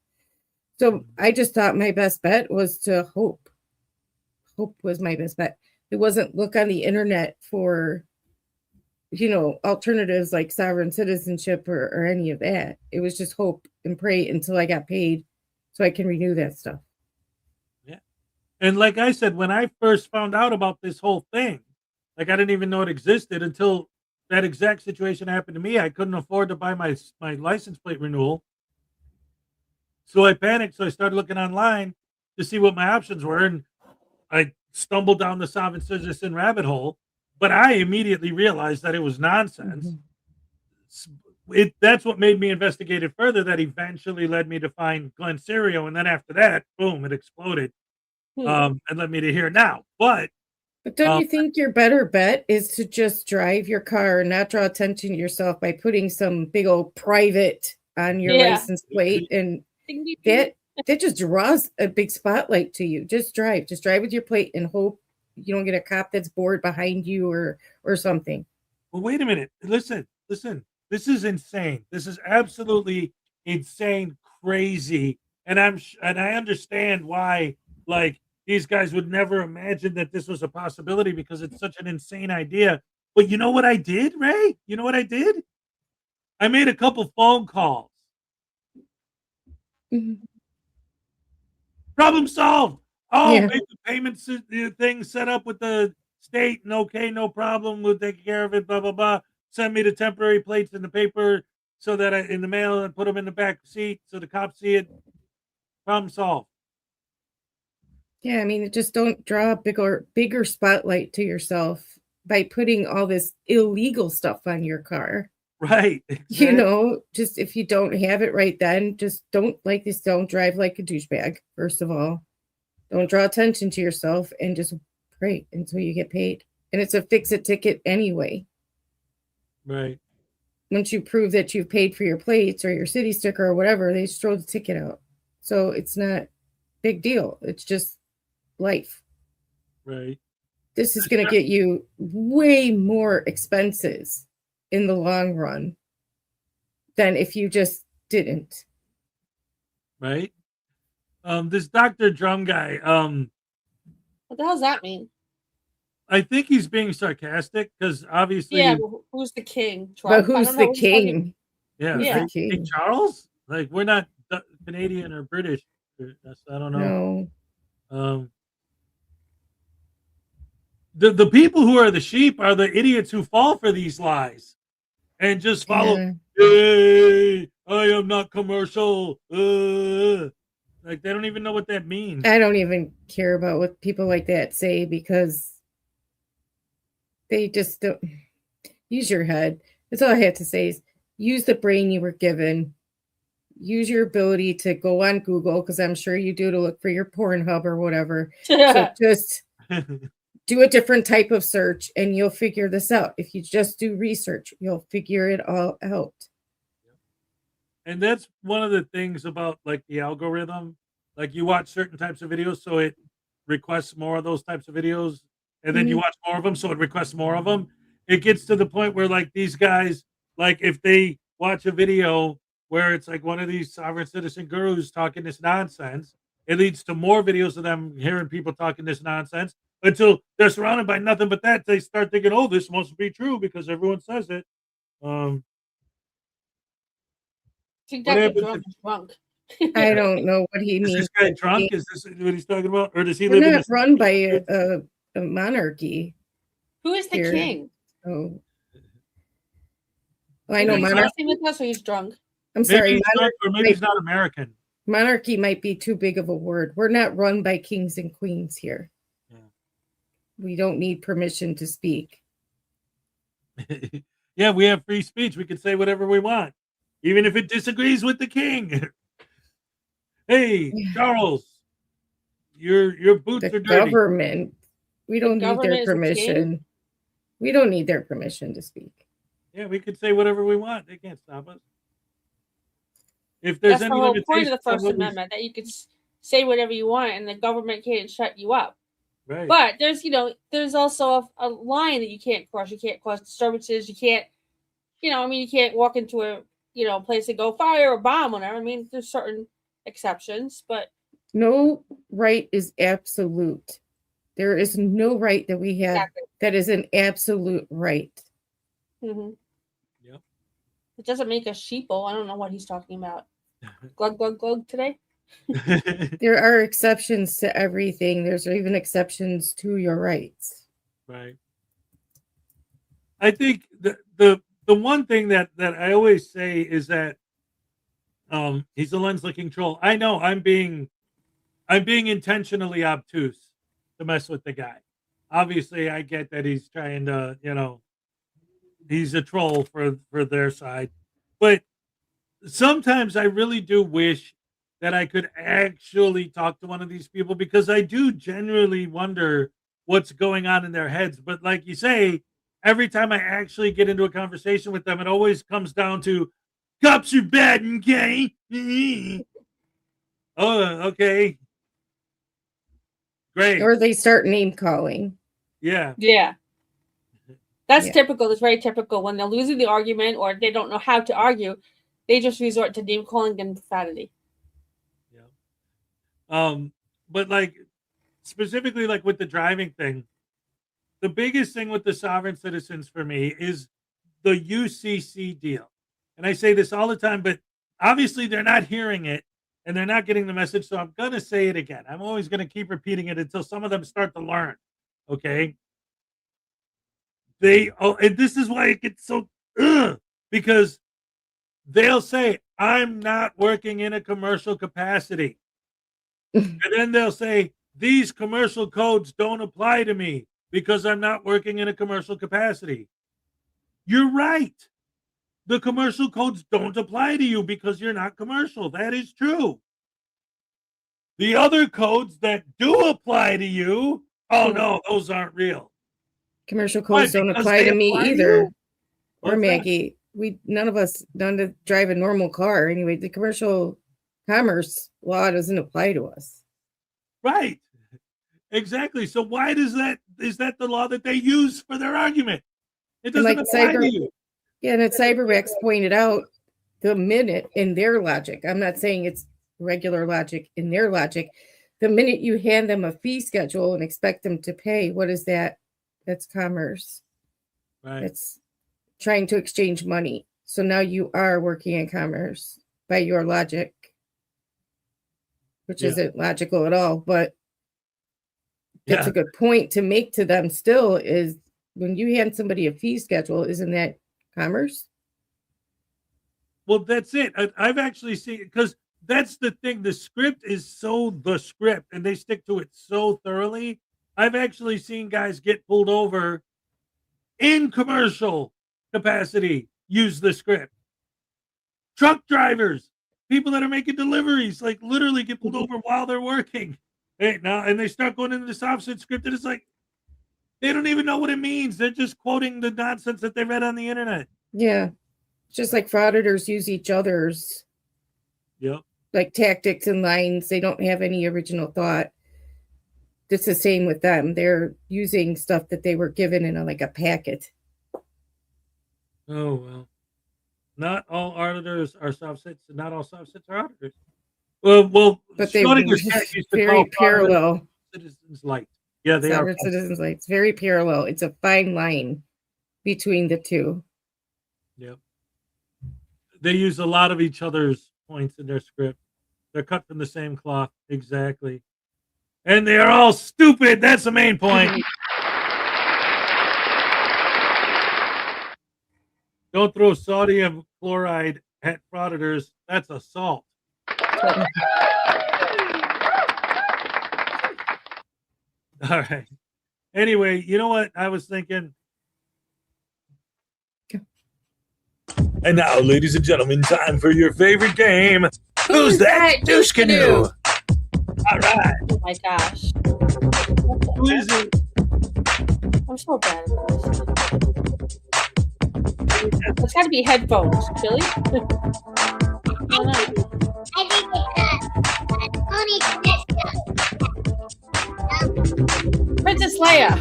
So I just thought my best bet was to hope. Hope was my best bet. It wasn't look on the internet for, you know, alternatives like sovereign citizenship or any of that. It was just hope and pray until I got paid so I can renew that stuff. Yeah. And like I said, when I first found out about this whole thing, like I didn't even know it existed until that exact situation happened to me. I couldn't afford to buy my license plate renewal. So I panicked. So I started looking online to see what my options were. And I stumbled down the sovereign citizen rabbit hole, but I immediately realized that it was nonsense. That's what made me investigate it further. That eventually led me to find Glen Serio. And then after that, boom, it exploded. And led me to here now. But don't you think your better bet is to just drive your car and not draw attention to yourself by putting some big old private on your license plate? And that just draws a big spotlight to you. Just drive with your plate and hope you don't get a cop that's bored behind you or something. Well, wait a minute. Listen. This is insane. This is absolutely insane, crazy. And I understand why, like, these guys would never imagine that this was a possibility because it's such an insane idea. But you know what I did, Ray? You know what I did? I made a couple phone calls. Problem solved. Oh, make the payments thing set up with the state, and okay, no problem. We'll take care of it. Blah blah blah. Send me the temporary plates in the paper so that in the mail and put them in the back seat so the cops see it. Problem solved. Yeah, I mean, just don't draw a bigger spotlight to yourself by putting all this illegal stuff on your car. Right. Exactly. You know, just if you don't have it right then, just don't drive like a douchebag, first of all. Don't draw attention to yourself and just pray until you get paid. And it's a fix-it ticket anyway. Right. Once you prove that you've paid for your plates or your city sticker or whatever, they just throw the ticket out. So it's not big deal. It's just life. Right. This is going to get you way more expenses in the long run than if you just didn't. Right. This Dr. Drum guy, what the hell does that mean? I think he's being sarcastic because obviously. Yeah, who's the king? Trump? But who's the king? Yeah, the king? King Charles? Like, we're not Canadian or British. I don't know. No. The people who are the sheep are the idiots who fall for these lies and just follow. Yeah. Hey, I am not commercial. Like, they don't even know what that means. I don't even care about what people like that say because they just don't use your head. That's all I have to say is use the brain you were given. Use your ability to go on Google, because I'm sure you do, to look for your Pornhub or whatever. So just do a different type of search and you'll figure this out. If you just do research, you'll figure it all out. And that's one of the things about, like, the algorithm. Like, you watch certain types of videos, so it requests more of those types of videos. And then you watch more of them, so it requests more of them. It gets to the point where, like, these guys, like, if they watch a video where it's like one of these sovereign citizen gurus talking this nonsense, it leads to more videos of them hearing people talking this nonsense until they're surrounded by nothing but that. They start thinking, oh, this must be true because everyone says it. Drunk. I don't know what he means. Is this guy drunk? Is this what he's talking about? Or does he We're live not run by a monarchy? Who is the here. king? Oh. Well, I know monarchy. With us, or he's drunk. I'm sorry. Maybe he's not American. Monarchy might be too big of a word. We're not run by kings and queens here. Yeah. We don't need permission to speak. Yeah, we have free speech. We can say whatever we want, even if it disagrees with the king. Hey, Charles, your boots are dirty. Government. We don't need their permission. We don't need their permission to speak. Yeah, we could say whatever we want. They can't stop us. If there's any limitation, point of the First Amendment, that you can say whatever you want and the government can't shut you up. Right. But there's also a line that you can't cross. You can't cause disturbances. You can't, you can't walk into a, place and go fire or bomb, whatever. I mean, there's certain exceptions, but no right is absolute. There is no right that we have that is an absolute right. Mm-hmm. Yep. It doesn't make us sheeple. I don't know what he's talking about. glug glug glug today. There are exceptions to everything. There's even exceptions to your rights. Right. I think the one thing that I always say is that he's a lens-licking troll. I know I'm being intentionally obtuse to mess with the guy. Obviously, I get that he's trying to, he's a troll for their side. But sometimes I really do wish that I could actually talk to one of these people, because I do genuinely wonder what's going on in their heads. But like you say, every time I actually get into a conversation with them, it always comes down to cops are bad, okay? Oh, okay. Great. Or they start name calling. Yeah. Yeah. That's typical. It's very typical. When they're losing the argument or they don't know how to argue, they just resort to name calling and profanity. But like specifically like with the driving thing, the biggest thing with the sovereign citizens for me is the UCC deal. And I say this all the time, but obviously they're not hearing it and they're not getting the message. So I'm going to say it again. I'm always going to keep repeating it until some of them start to learn. Okay. And this is why it gets so, because they'll say, I'm not working in a commercial capacity. And then they'll say, these commercial codes don't apply to me because I'm not working in a commercial capacity. You're right. The commercial codes don't apply to you because you're not commercial. That is true. The other codes that do apply to you, oh no, those aren't real. Commercial codes don't apply to me either. Or Maggie. None of us drive a normal car. Anyway, the commercial commerce law doesn't apply to us. Right. Exactly. So why is that the law that they use for their argument? It doesn't apply to you. Yeah, and Cyberwax pointed out the minute in their logic. I'm not saying it's regular logic. In their logic, the minute you hand them a fee schedule and expect them to pay, what is that? That's commerce. Right. It's trying to exchange money. So now you are working in commerce by your logic, which isn't logical at all. But that's a good point to make to them still, is when you hand somebody a fee schedule, isn't that commerce? Well, that's it. I've actually seen, because that's the thing. The script is so the script, and they stick to it so thoroughly. I've actually seen guys get pulled over in commercial capacity use the script. Truck drivers, people that are making deliveries, like literally get pulled over while they're working. Hey, now, and they start going into this opposite script, and it's like they don't even know what it means. They're just quoting the nonsense that they read on the internet. Yeah. Just like frauditors use each other's like tactics and lines. They don't have any original thought. It's the same with them. They're using stuff that they were given in a packet. Oh, well. Not all auditors are soft sits, and not all soft sits are auditors. Well, but they very parallel. Citizens light. Yeah, they are. Citizens light. It's very parallel. It's a fine line between the two. Yep. They use a lot of each other's points in their script. They're cut from the same cloth. Exactly. And they are all stupid. That's the main point. Don't throw sodium chloride at frauditors. That's assault. All right. Anyway, you know what I was thinking? And now, ladies and gentlemen, time for your favorite game. Who's that douche canoe? All right. Oh my gosh. Who is it? I'm so bad at this. It's got to be headphones, Billy. I think it's Tony Tedesco. Princess Leia.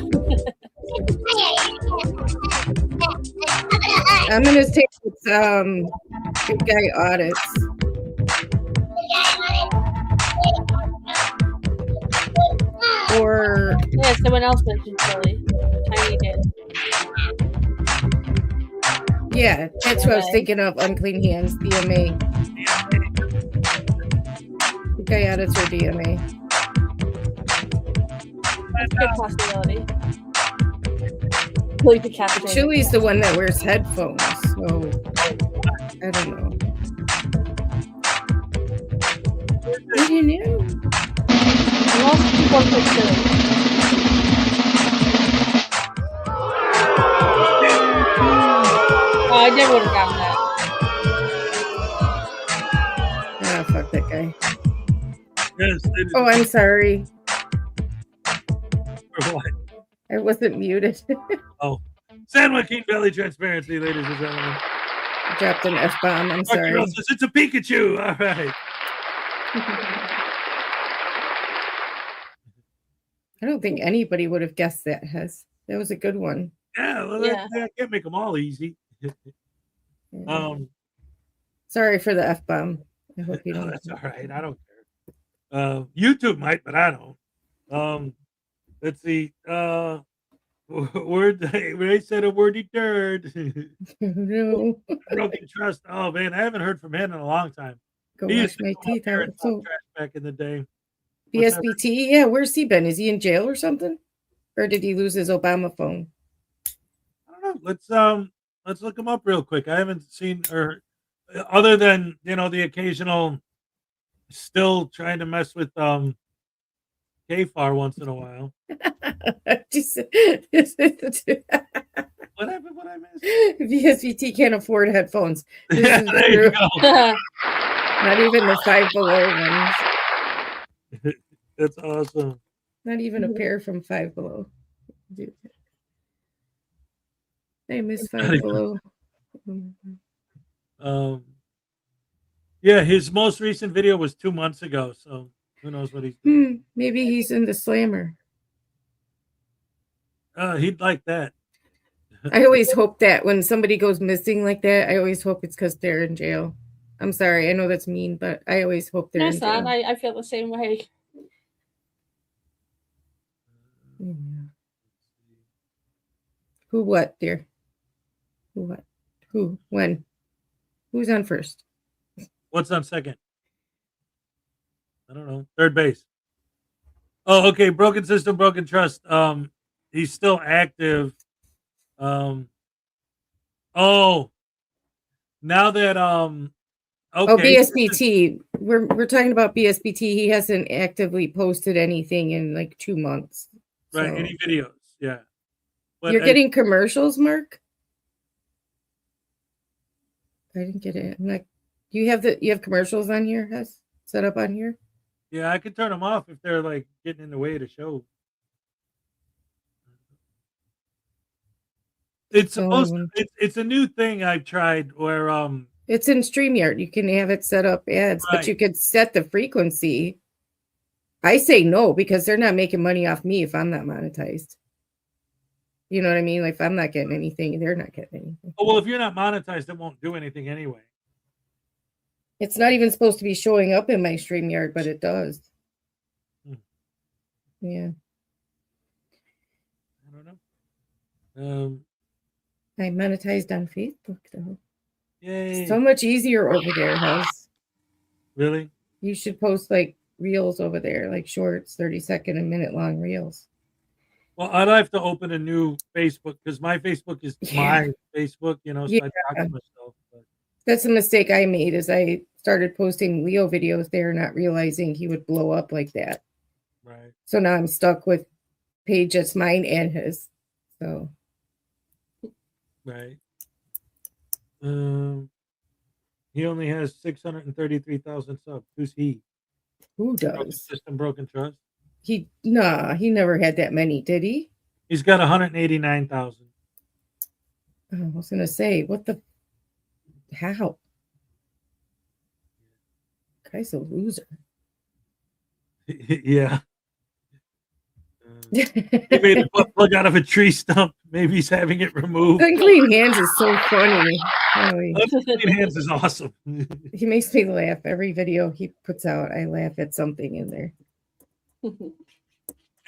I'm gonna take good guy audits. Or yeah, someone else mentioned Billy. Tiny did. Yeah, that's what I was thinking of. Unclean Hands, BMA. guy added her DMA. That's a good possibility. Really decapitated. Chewy's the one that wears headphones, so I don't know. What do you know? Most people could Chewy. Oh, I never would have gotten that. Ah, fuck that guy. Yes, it is. Oh, I'm sorry. For what? I wasn't muted. Oh, San Joaquin Valley transparency, ladies and gentlemen. Dropped an F-bomb. I'm sorry. Archie says it's a Pikachu. All right. I don't think anybody would have guessed that, Hez. That was a good one. Yeah, well, Yeah. I can't make them all easy. Sorry for the F-bomb. I hope you No, don't. that's all right. I don't care. YouTube might, but I don't. Let's see. They said a wordy turd. No. Broken trust. Oh man, I haven't heard from him in a long time. Go He wash used to my come up teeth here out. and So talk trash back in the day. What's that? BSBT, yeah, where's he been? Is he in jail or something? Or did he lose his Obama phone? I don't know. Let's look him up real quick. I haven't seen or other than the occasional still trying to mess with KFAR once in a while. What happened? What I missed? BSBT can't afford headphones. This Yeah, is there you true. go. Not even the Five Below ones. That's awesome. Not even a pair from Five Below. Dude. I miss Five Below. Yeah, his most recent video was 2 months ago, so who knows what he's doing. Maybe he's in the slammer. He'd like that. I always hope that when somebody goes missing like that, I always hope it's because they're in jail. I'm sorry, I know that's mean, but I always hope they're No, in it's jail. not. I feel the same way. Yeah. Who what, dear? Who what? Who? When? Who's on first? What's on second? I don't know. Third base. Oh, okay. Broken system, broken trust. He's still active. Oh, now that okay. Oh, BSBT. We're talking about BSBT. He hasn't actively posted anything in like 2 months. Right, So. any videos, yeah. But You're getting commercials, Mark? I didn't get it. I'm like, you have commercials on here, Hess? Set up on here? yeah, I could turn them off if they're like getting in the way of the show. It's supposed to, it's a new thing I've tried where It's in StreamYard. You can have it set up ads, but you could set the frequency. I say no because they're not making money off me if I'm not monetized. You know what I mean? Like if I'm not getting anything, they're not getting anything. oh well, if you're not monetized, it won't do anything anyway. It's not even supposed to be showing up in my StreamYard, but it does. Yeah. I don't know. I monetized on Facebook though. Yay. So much easier over there, Hus. Really? You should post like reels over there, like shorts, 30-second and minute long reels. Well, I'd have to open a new Facebook because my Facebook is my Facebook, so I talk to myself. But. That's a mistake I made is I started posting Leo videos there, not realizing he would blow up like that. Right. So now I'm stuck with page that's mine and his. So. Right. He only has 633,000 subs. Who's he? Who Broken does? system, broken trust. He never had that many, did he? He's got 189,000. I was gonna say, what the how? Guy's a loser. Yeah. He made a butt plug out of a tree stump. Maybe he's having it removed. Unclean Hands is so funny. Really. Unclean Hands is awesome. He makes me laugh. Every video he puts out, I laugh at something in there.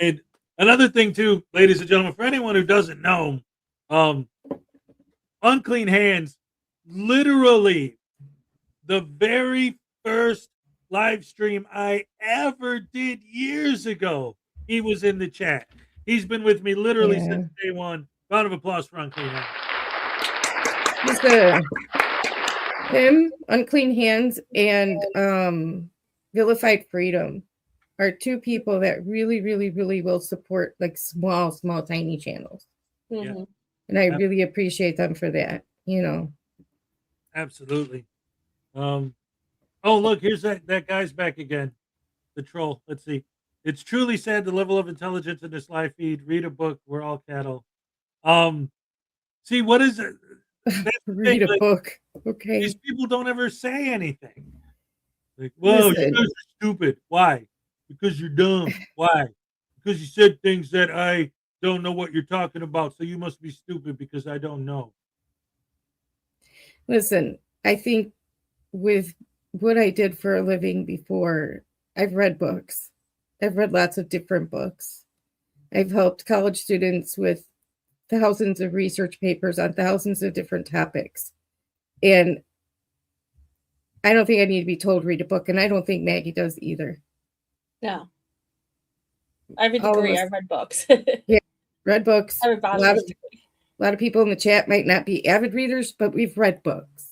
And another thing too, ladies and gentlemen, for anyone who doesn't know, Unclean Hands, literally the very first live stream I ever did years ago. He was in the chat. He's been with me literally since day one. Round of applause for Unclean Hands. Him, Unclean Hands, and Vilified Freedom are two people that really, really, really will support like small, tiny channels. Mm-hmm. And I really appreciate them for that, you know. Absolutely. Oh, look, here's that guy's back again. The troll. Let's see. It's truly sad the level of intelligence in this live feed. Read a book. We're all cattle. See, what is it? Read a book. Okay. These people don't ever say anything. Like, whoa, you guys are stupid. Why? Because you're dumb. Why? Because you said things that I don't know what you're talking about. So you must be stupid because I don't know. Listen, I think with what I did for a living before, I've read books. I've read lots of different books. I've helped college students with thousands of research papers on thousands of different topics. And I don't think I need to be told read a book, and I don't think Maggie does either. No. I have a degree. I've read books. Yeah, read books. I have a bachelor's degree. A lot of people in the chat might not be avid readers, but we've read books.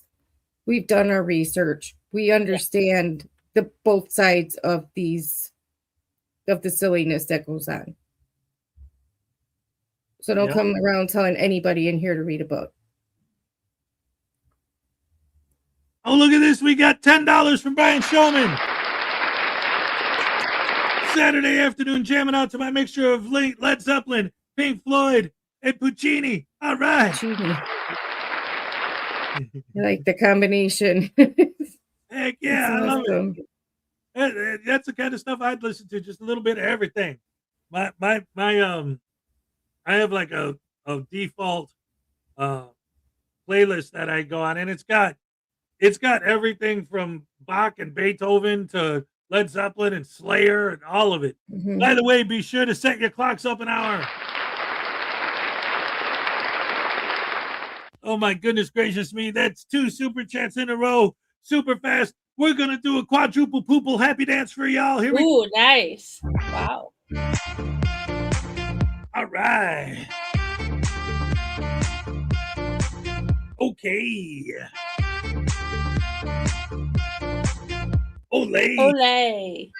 We've done our research. We understand the both sides of the silliness that goes on. So don't come around telling anybody in here to read a book. Oh, look at this. We got $10 from Brian Showman. Saturday afternoon jamming out to my mixture of Led Zeppelin, Pink Floyd, and Puccini. All right. I like the combination. Heck yeah, I love it. That's the kind of stuff I'd listen to, just a little bit of everything. I have like a default playlist that I go on, and it's got everything from Bach and Beethoven to Led Zeppelin and Slayer and all of it. Mm-hmm. By the way, be sure to set your clocks up an hour. Oh my goodness gracious me. That's 2 super chats in a row. Super fast. We're going to do a quadruple poople happy dance for y'all. Here we go. Ooh, nice. Wow. All right. Okay. Olay. Olay.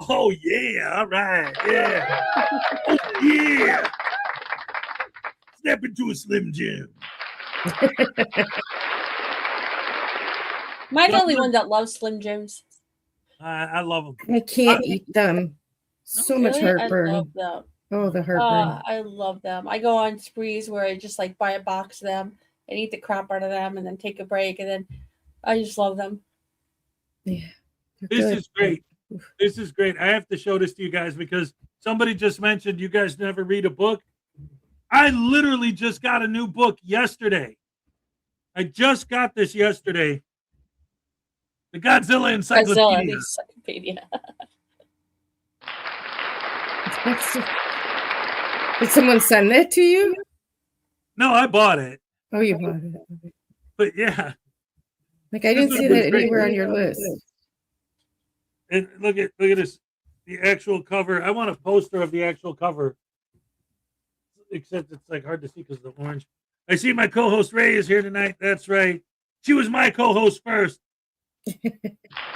Oh, yeah. All right. Yeah. Oh, yeah. Step into a Slim Jim. Am I the only one that loves Slim Jims? I love them. I can't eat them. So much heartburn. I love them. Oh, the heartburn. I love them. I go on sprees where I just like buy a box of them and eat the crap out of them and then take a break, and then I just love them. Yeah. This is great. This is great. I have to show this to you guys because somebody just mentioned you guys never read a book. I literally just got a new book yesterday. I just got this yesterday. The Godzilla Encyclopedia. Did someone send that to you? No, I bought it. Oh, you bought it. But yeah. Like I didn't see that anywhere on your list. And look at this. The actual cover. I want a poster of the actual cover. Except it's like hard to see because of the orange. I see my co-host Ray is here tonight. That's right. She was my co-host first.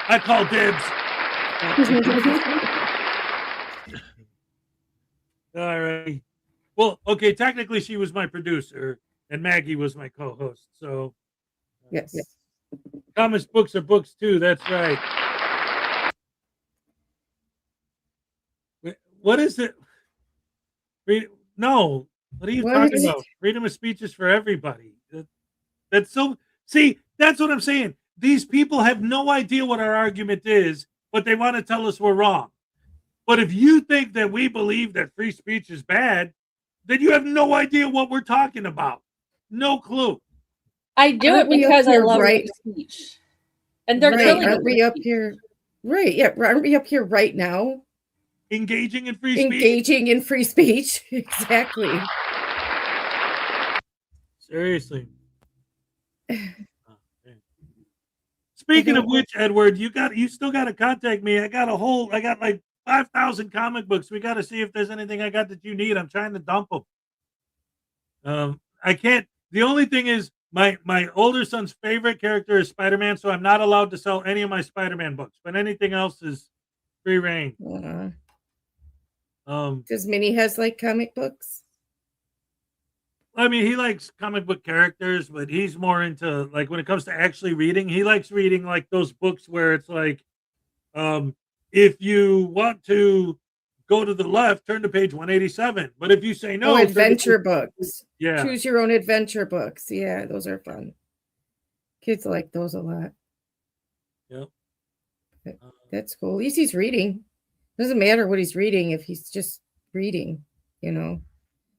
I call dibs. All right. Well, okay. Technically, she was my producer, and Maggie was my co-host. So, yes. Thomas books are books too. That's right. What is it? No. What are you talking about? Freedom of speech is for everybody. That's so. See, that's what I'm saying. These people have no idea what our argument is, but they want to tell us we're wrong. But if you think that we believe that free speech is bad, then you have no idea what we're talking about. No clue. I do it because I love free speech. And they're killing Aren't we up here? Right. Yeah. Aren't we up here right now? Engaging in free speech. Engaging in free speech. Exactly. Seriously. Speaking of which, Edward, you still got to contact me. I got like 5,000 comic books. We got to see if there's anything I got that you need. I'm trying to dump them. I can't. The only thing is, my older son's favorite character is Spider-Man, so I'm not allowed to sell any of my Spider-Man books. But anything else is free reign. Does Minnie has like comic books? I mean, he likes comic book characters, but he's more into, like, when it comes to actually reading, he likes reading like those books where it's like, if you want to go to the left, turn to page 187. But if you say no, adventure books. Yeah. Choose your own adventure books. Yeah, those are fun. Kids like those a lot. Yep. That's cool. At least he's reading. Doesn't matter what he's reading if he's just reading, you know.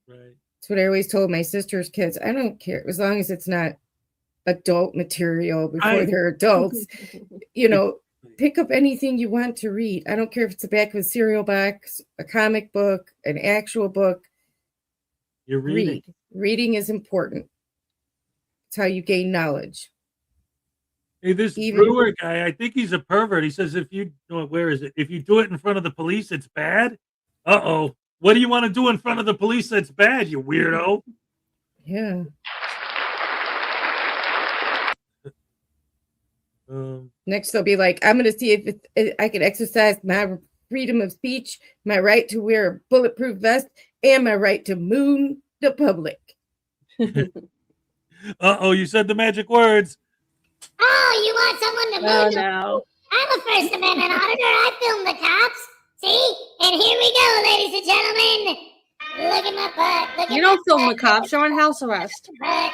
Right. That's what I always told my sister's kids. I don't care as long as it's not adult material before they're adults. You know, pick up anything you want to read. I don't care if it's the back of a cereal box, a comic book, an actual book. You're reading. Reading is important. It's how you gain knowledge. Hey, this brewer guy, I think he's a pervert. He says if you do it in front of the police, it's bad. Uh-oh. What do you want to do in front of the police that's bad, you weirdo? Yeah. Next, they'll be like, I'm going to see if I can exercise my freedom of speech, my right to wear a bulletproof vest, and my right to moon the public. Uh-oh, you said the magic words. Oh, you want someone to move? No. I'm a First Amendment auditor. I film the cops. See? And here we go, ladies and gentlemen. Look at my butt. You don't film the cops. You're on house arrest. Hey,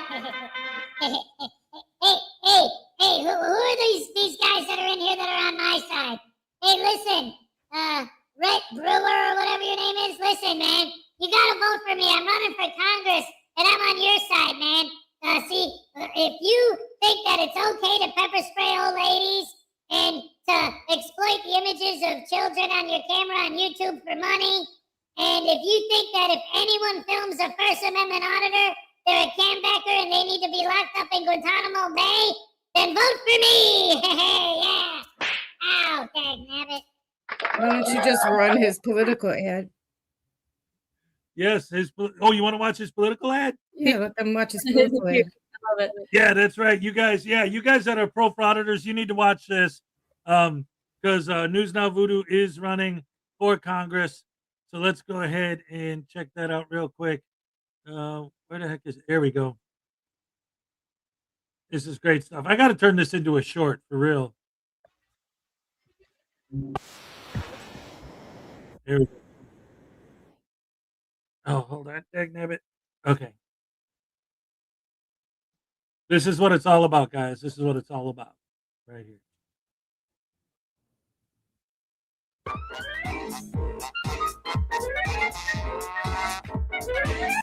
who are these guys that are in here that are on my side? Hey, listen, Rhett Brewer or whatever your name is, listen, man, you gotta vote for me. I'm running for Congress, and I'm on your side, man. See, if you think that it's okay to pepper spray old ladies and to exploit the images of children on your camera on YouTube for money, and if you think that if anyone films a First Amendment auditor, they're a cambacker and they need to be locked up in Guantanamo Bay, then vote for me! Yeah! Ow, dagnabbit. Why don't you just run his political ad? Yes, you want to watch his political ad? Yeah, let them watch his political ad. I love it. Yeah, that's right. You guys that are pro Frauditors, you need to watch this because News Now Voodoo is running for Congress. So let's go ahead and check that out real quick. Where the heck is it? There we go. This is great stuff. I got to turn this into a short for real. There we go. Oh, hold on. Dagnabbit. Okay. This is what it's all about, guys. This is what it's all about right here.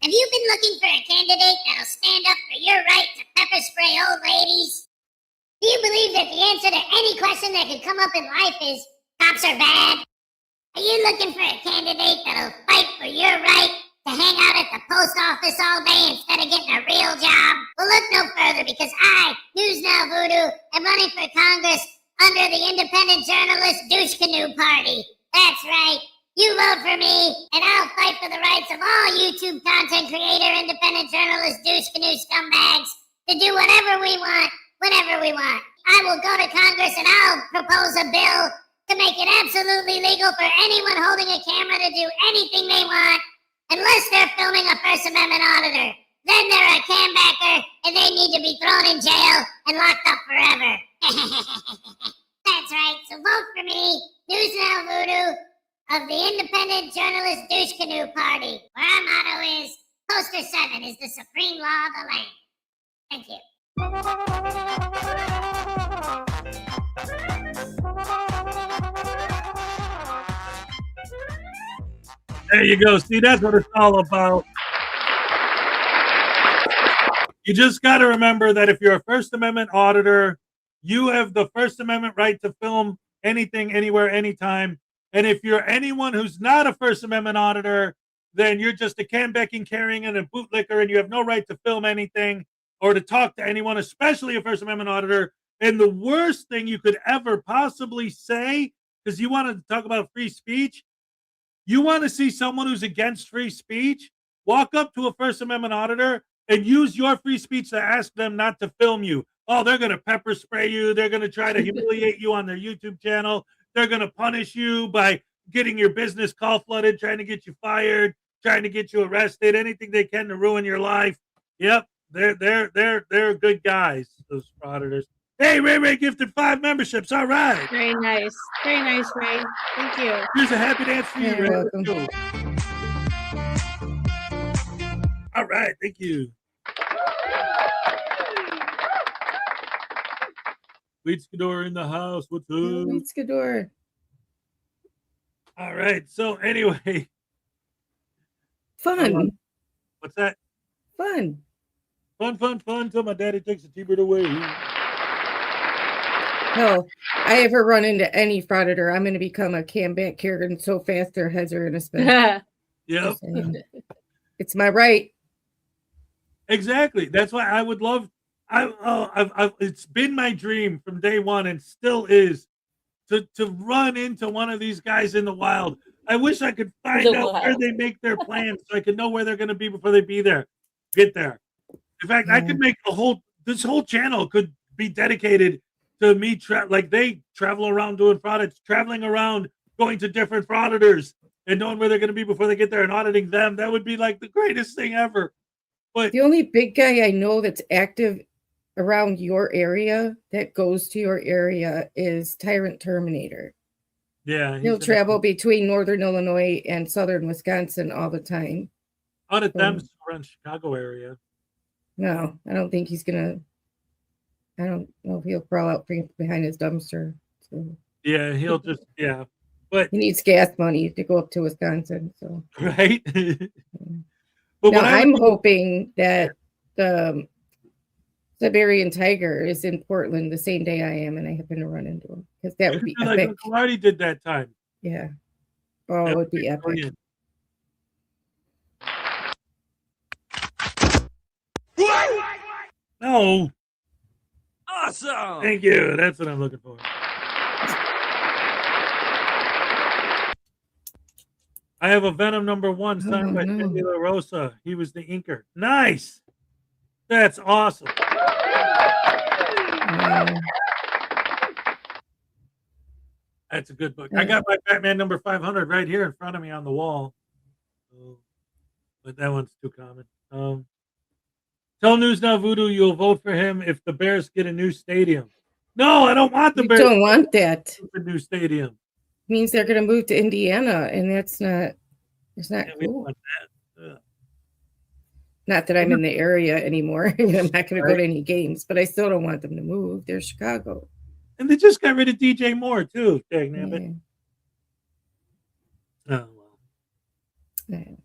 Have you been looking for a candidate that'll stand up for your right to pepper spray old ladies? Do you believe that the answer to any question that could come up in life is cops are bad? Are you looking for a candidate that'll fight for your right to hang out at the post office all day instead of getting a real job? Well, look no further because I, News Now Voodoo, am running for Congress under the independent journalist Douche Canoe party. That's right. You vote for me, and I'll fight for the rights of all YouTube content creator, independent journalist, douche canoe scumbags to do whatever we want, whenever we want. I will go to Congress and I'll propose a bill to make it absolutely legal for anyone holding a camera to do anything they want, unless they're filming a First Amendment auditor. Then they're a cambacker, and they need to be thrown in jail and locked up forever. That's right, so vote for me, News Now Voodoo, of the Independent Journalist Douche Canoe Party, where our motto is, Poster 7 is the supreme law of the land. Thank you. There you go. See, that's what it's all about. You just got to remember that if you're a First Amendment auditor, you have the First Amendment right to film anything, anywhere, anytime. And if you're anyone who's not a First Amendment auditor, then you're just a cambacking, carrying, and a bootlicker, and you have no right to film anything or to talk to anyone, especially a First Amendment auditor. And the worst thing you could ever possibly say, because you want to talk about free speech, you want to see someone who's against free speech, walk up to a First Amendment auditor and use your free speech to ask them not to film you. Oh, they're going to pepper spray you. They're going to try to humiliate you on their YouTube channel. They're going to punish you by getting your business call flooded, trying to get you fired, trying to get you arrested, anything they can to ruin your life. Yep, they're good guys, those frauditors. Hey, Ray gifted 5 memberships. All right. Very nice. Very nice, Ray. Thank you. Here's a happy dance for you, You're Ray. welcome. Let's go. All right, thank you. Wheat Skidor in the house. What's up? Wheat Skidor. All right. So anyway, Fun. what's that? Fun. Fun. Till my daddy takes the T-bird away. No, I ever run into any frauditor, I'm going to become a back Karen so fast their heads are going to spin. Yep. It's my right. Exactly. That's why I would love. It's been my dream from day one, and still is, to run into one of these guys in the wild. I wish I could find out where they make their plans, so I could know where they're going to be before they get there. In fact, I could make this whole channel could be dedicated to me. Like they travel around doing fraudits, traveling around, going to different frauditors, and knowing where they're going to be before they get there and auditing them. That would be like the greatest thing ever. But the only big guy I know that's active around your area that goes to your area is Tyrant Terminator. Yeah, he'll travel between northern Illinois and southern Wisconsin all the time. Audit them around Chicago area. No, I don't think he's gonna. I don't know if he'll crawl out behind his dumpster. So. Yeah, he'll just but he needs gas money to go up to Wisconsin. So right. But now I'm hoping that the Siberian tiger is in Portland the same day I am, and I happen to run into him because that would be epic. Like Marty did that time. Yeah. Oh, it would be epic. Brilliant. No. Awesome. Thank you. That's what I'm looking for. I have a Venom #1 signed by Cindy La Rosa. He was the inker. Nice. That's awesome. That's a good book. I got my Batman #500 right here in front of me on the wall. But that one's too common. Tell News Now Voodoo you'll vote for him if the Bears get a new stadium. No, I don't want the Bears. Don't want that. A new stadium. Means they're going to move to Indiana, and that's not. It's not cool. Not that I'm in the area anymore. I'm not going to go to any games, but I still don't want them to move. They're Chicago. And they just got rid of DJ Moore too. Dang it. Oh well. Yeah.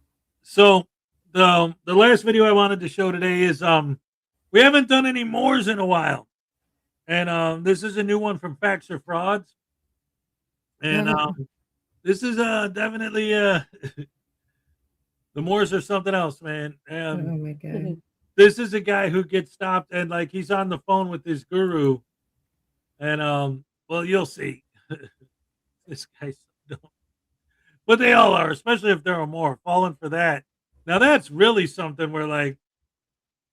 So the last video I wanted to show today is we haven't done any Moors in a while. And this is a new one from Facts or Frauds. And this is definitely the Moors are something else, man. Oh my god. This is a guy who gets stopped and like he's on the phone with his guru. And well, you'll see. This guy's but they all are, especially if they're a Moor, falling for that. Now that's really something where like,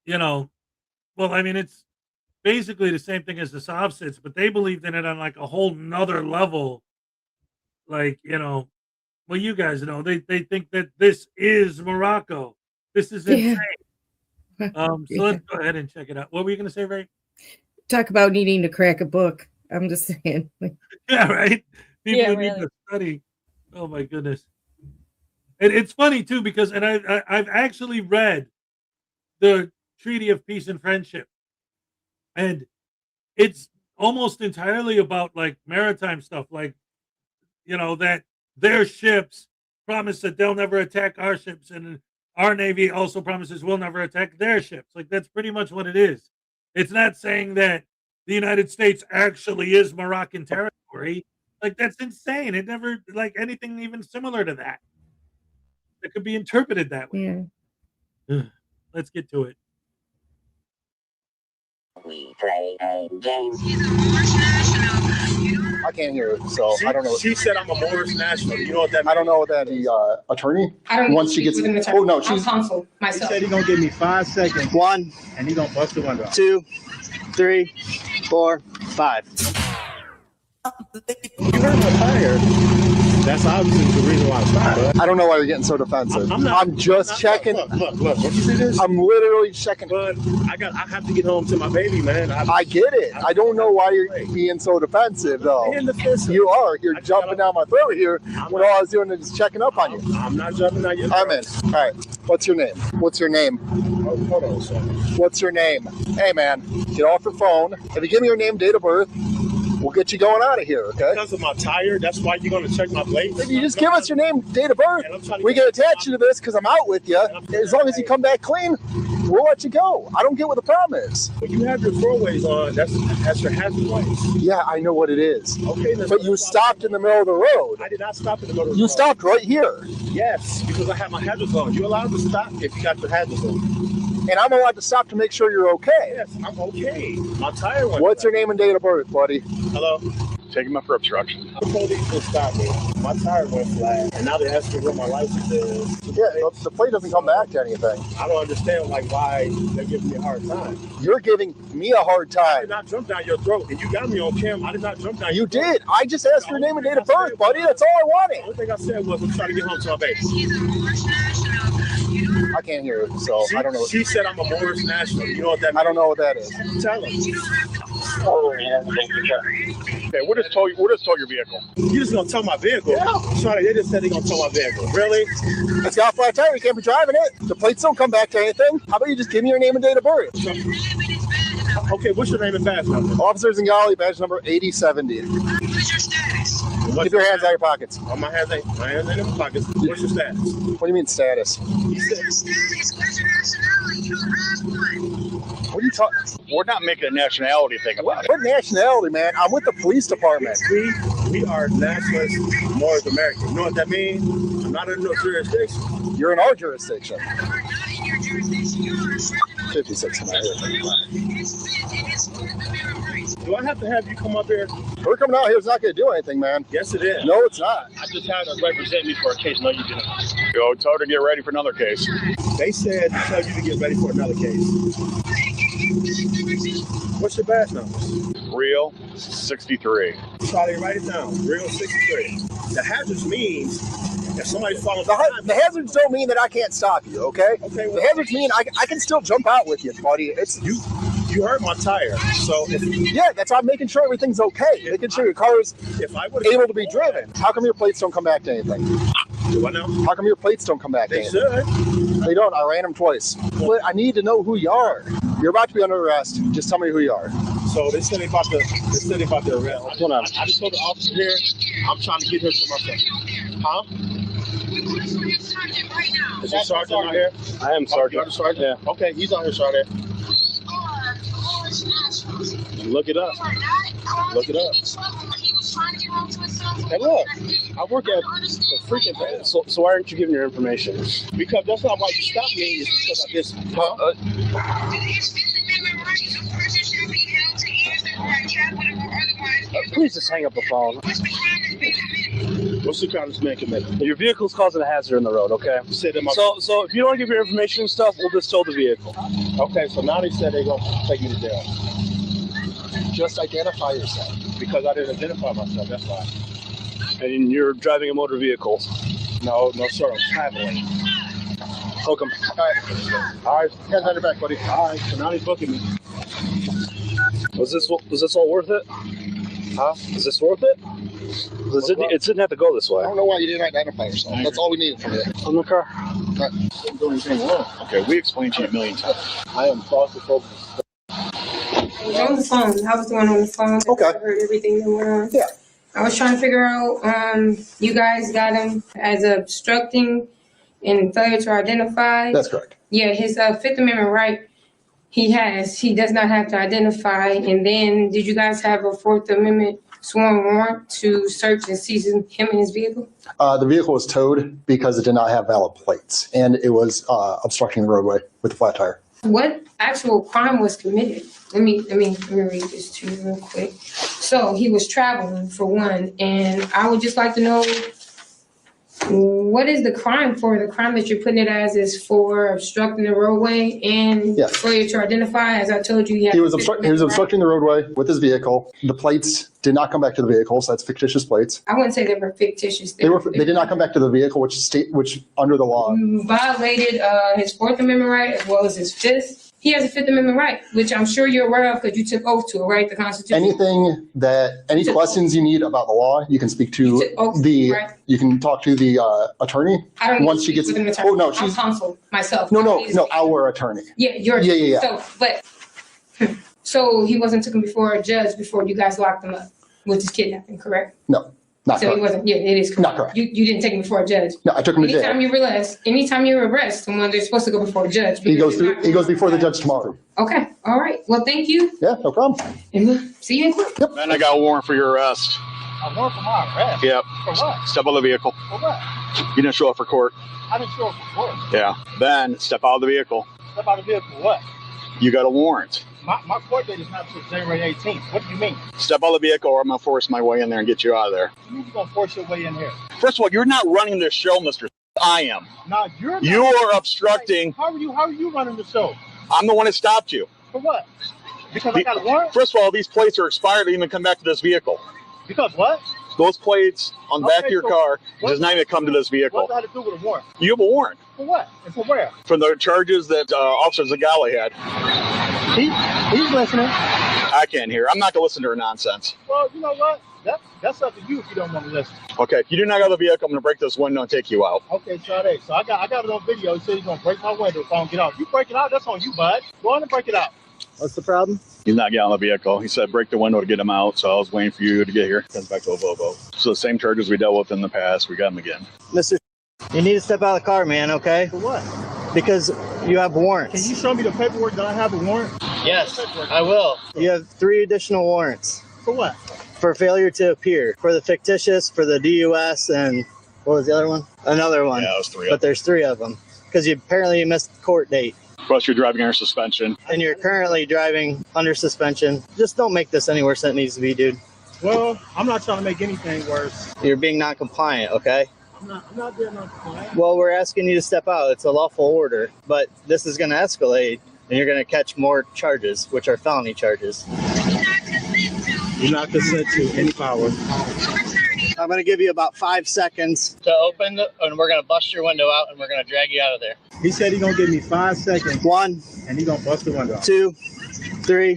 well, I mean, it's basically the same thing as the Sovsits, but they believed in it on like a whole nother level. Like, well, you guys know, they think that this is Morocco. This is insane. So let's go ahead and check it out. What were you going to say, Ray? Talk about needing to crack a book. I'm just saying. Yeah, right? People need to study. Oh, my goodness. And it's funny, too, because I've actually read the Treaty of Peace and Friendship. And it's almost entirely about, like, maritime stuff. Like, that their ships promise that they'll never attack our ships. And our Navy also promises we'll never attack their ships. Like, that's pretty much what it is. It's not saying that the United States actually is Moroccan territory. Like, that's insane. It never, like, anything even similar to that. It could be interpreted that way. Yeah. Let's get to it. We play a game. I can't hear it, so I don't know. She said I'm a Moorish national. You know what that means? I don't know what that is. Attorney? I don't Once she gets, oh no, she's counsel He myself. said he's gonna give me 5 seconds. 1, And he's gonna bust the window. 2, 3, 4, 5. You heard my tire. That's obviously the reason why I stopped. I don't know why you're getting so defensive. I'm just checking. Look. Don't you see this? I'm literally checking. But I have to get home to my baby, man. I get it. I don't know why you're being so defensive, though. You are. You're jumping down my throat here when all I was doing is just checking up on you. I'm not jumping on you. I'm in. All right. What's your name? What's your name? Hold on a second. What's your name? Hey, man, get off your phone. If you give me your name, date of birth, we'll get you going out of here, okay? Because of my tire, that's why you're gonna check my plate. If you just give us your name, date of birth, we can attach you to this because I'm out with you. As long as you come back clean, we'll let you go. I don't get what the problem is. When you have your throwaways on, that's your hazard lights. Yeah, I know what it is. Okay, but you stopped in the middle of the road. I did not stop in the middle of the road. You stopped right here. Yes, because I have my hazards on. You're allowed to stop if you got your hazards on. And I'm allowed to stop to make sure you're okay. Yes, I'm okay. My tire went. What's your name and date of birth, buddy? Hello? Taking my for obstruction. The police will stop me. My tire went flat, and now they're asking what my license is. Yeah, the plate doesn't come back to anything. I don't understand why they're giving me a hard time. You're giving me a hard I time. did not jump down your throat, and you got me on camera. I did not jump down You your throat. did. I just asked for your name and date of birth, buddy. That's all I The wanted. only thing I said was I'm trying to get home to my baby. I can't hear it, so I don't know. She said I'm a Moorish national. You know what that means? I don't know what that is. Tell her. Okay, we'll just tow your vehicle. You just gonna tow my vehicle? Yeah. Sorry, they just said they're gonna tow my vehicle. Really? It's got a flat tire. You can't be driving it. The plates don't come back to anything. How about you just give me your name and date of birth? Okay, what's your name and badge number? Officers and Galley, badge number 8070. Keep your hands out of your pockets. Oh, my hands ain't in my pockets. What's your status? What do you mean status? What are you talking? We're not making a nationality thing about it. What nationality, man? I'm with the police department. We are nationalists, Moorish American. You know what that means? I'm not in no jurisdiction. You're in our jurisdiction. 56 in my head. Do I have to have you come up here? We're coming out here. It's not going to do anything, man. Yes, it is. No, it's not. I just had to represent me for a case. No, you didn't. Go tell her to get ready for another case. They said to tell you to get ready for another case. What's your badge number? Real 63. Charlie, write it down. Real 63. The hazards means if somebody's following the hazards don't mean that I can't stop you, okay? Okay. Well, the hazards mean I can still jump out with you, buddy. It's you hurt my tire, so yeah, that's why I'm making sure everything's okay. Making sure your car is able to be driven. How come your plates don't come back to anything? Do I know? How come your plates don't come back to anything? They should. They don't. I ran them twice. But I need to know who you are. You're about to be under arrest. Just tell me who you are. So they said about the arrest. I just told the officer here, I'm trying to get her to myself. Huh? Is your sergeant out here? I am sergeant. You're the sergeant? Yeah. Okay, he's out here, sergeant. Look it up. Look it up. Hey, look, I work at the freaking bank. So why aren't you giving your information? Because that's not why you stopped me. It's because I just. Please just hang up the phone. What's the crime this man committed? Your vehicle's causing a hazard in the road, okay? So if you don't want to give your information and stuff, we'll just tow the vehicle. Okay, so now they said they're going to take me to jail. Just identify yourself. Because I didn't identify myself, that's why. And you're driving a motor vehicle. No, sir, I'm traveling. Hook him. All right. Hands on your back, buddy. All right, so now he's booking me. Was this all worth it? Huh? Is this worth it? It didn't have to go this way. I don't know why you didn't identify yourself. That's all we needed from you. On the car. Didn't do anything wrong. Okay, we explained to you a million times. I am claustrophobic. I was on the phone. I was going on the phone. Okay. I heard everything that went on. Yeah. I was trying to figure out, you guys got him as obstructing and failure to identify. That's correct. Yeah, his Fifth Amendment right, he does not have to identify. And then did you guys have a Fourth Amendment sworn warrant to search and seize him and his vehicle? The vehicle was towed because it did not have valid plates, and it was obstructing the roadway with a flat tire. What actual crime was committed? Let me read this to you real quick. So he was traveling for one, and I would just like to know, what is the crime for? The crime that you're putting it as is for obstructing the roadway and for you to identify, as I told you. He was obstructing the roadway with his vehicle. The plates did not come back to the vehicle, so that's fictitious plates. I wouldn't say they were fictitious. They did not come back to the vehicle, which under the law violated his Fourth Amendment right as well as his Fifth. He has a Fifth Amendment right, which I'm sure you're aware of because you took oath to it, right? The Constitution. Any questions you need about the law, you can speak to you can talk to the attorney. I don't once she gets. with an attorney. Oh no, she's counsel myself. No, our attorney. Yeah, your attorney. Yeah. So he wasn't taken before a judge before you guys locked him up, which is kidnapping, correct? No. Not so correct. He wasn't. Yeah, it is correct. Not correct. You didn't take him before a judge. No, I took him to jail. Anytime you arrest someone, they're supposed to go before a judge. He goes before the judge tomorrow. Okay. All right. Well, thank you. Yeah, no problem. And we'll see you in court. Yep. Man, I got a warrant for your arrest. A warrant for my arrest? Yep. For what? Step out of the vehicle. For what? You didn't show up for court. I didn't show up for court. Yeah. Then step out of the vehicle. Step out of the vehicle for what? You got a warrant. My court date is not until January 18th. What do you mean? Step out of the vehicle or I'm going to force my way in there and get you out of there. You're going to force your way in here. First of all, you're not running this show, Mr. I am. No, you're not. You are obstructing. How are you running the show? I'm the one that stopped you. For what? Because I got a warrant? First of all, these plates are expired to even come back to this vehicle. Because what? Those plates on the back of your car does not even come to this vehicle. What does that have to do with a warrant? You have a warrant. For what? And for where? For the charges that Officer Zagala had. He's listening. I can't hear. I'm not going to listen to her nonsense. Well, you know what? That's up to you if you don't want to listen. Okay, if you do not go to the vehicle, I'm going to break this window and take you out. Okay, Sade. So I got it on video. He said he's going to break my window if I don't get out. You break it out, that's on you, bud. Go on and break it out. What's the problem? He's not getting out of the vehicle. He said break the window to get him out, so I was waiting for you to get here. Comes back to a Volvo. So the same charges we dealt with in the past, we got him again. Mr. You need to step out of the car, man, okay? For what? Because you have warrants. Can you show me the paperwork that I have a warrant? Yes, I will. You have 3 additional warrants. For what? For failure to appear. For the fictitious, for the DUS, and what was the other one? Another one. Yeah, it was 3. But there's 3 of them. Because apparently you missed the court date. Plus you're driving under suspension. And you're currently driving under suspension. Just don't make this any worse than it needs to be, dude. Well, I'm not trying to make anything worse. You're being non-compliant, okay? I'm not being non-compliant. Well, we're asking you to step out. It's a lawful order. But this is going to escalate, and you're going to catch more charges, which are felony charges. You're not consent to any power. I'm going to give you about 5 seconds to open, and we're going to bust your window out, and we're going to drag you out of there. He said he's going to give me 5 seconds. 1. And he's going to bust the window out. 2, 3,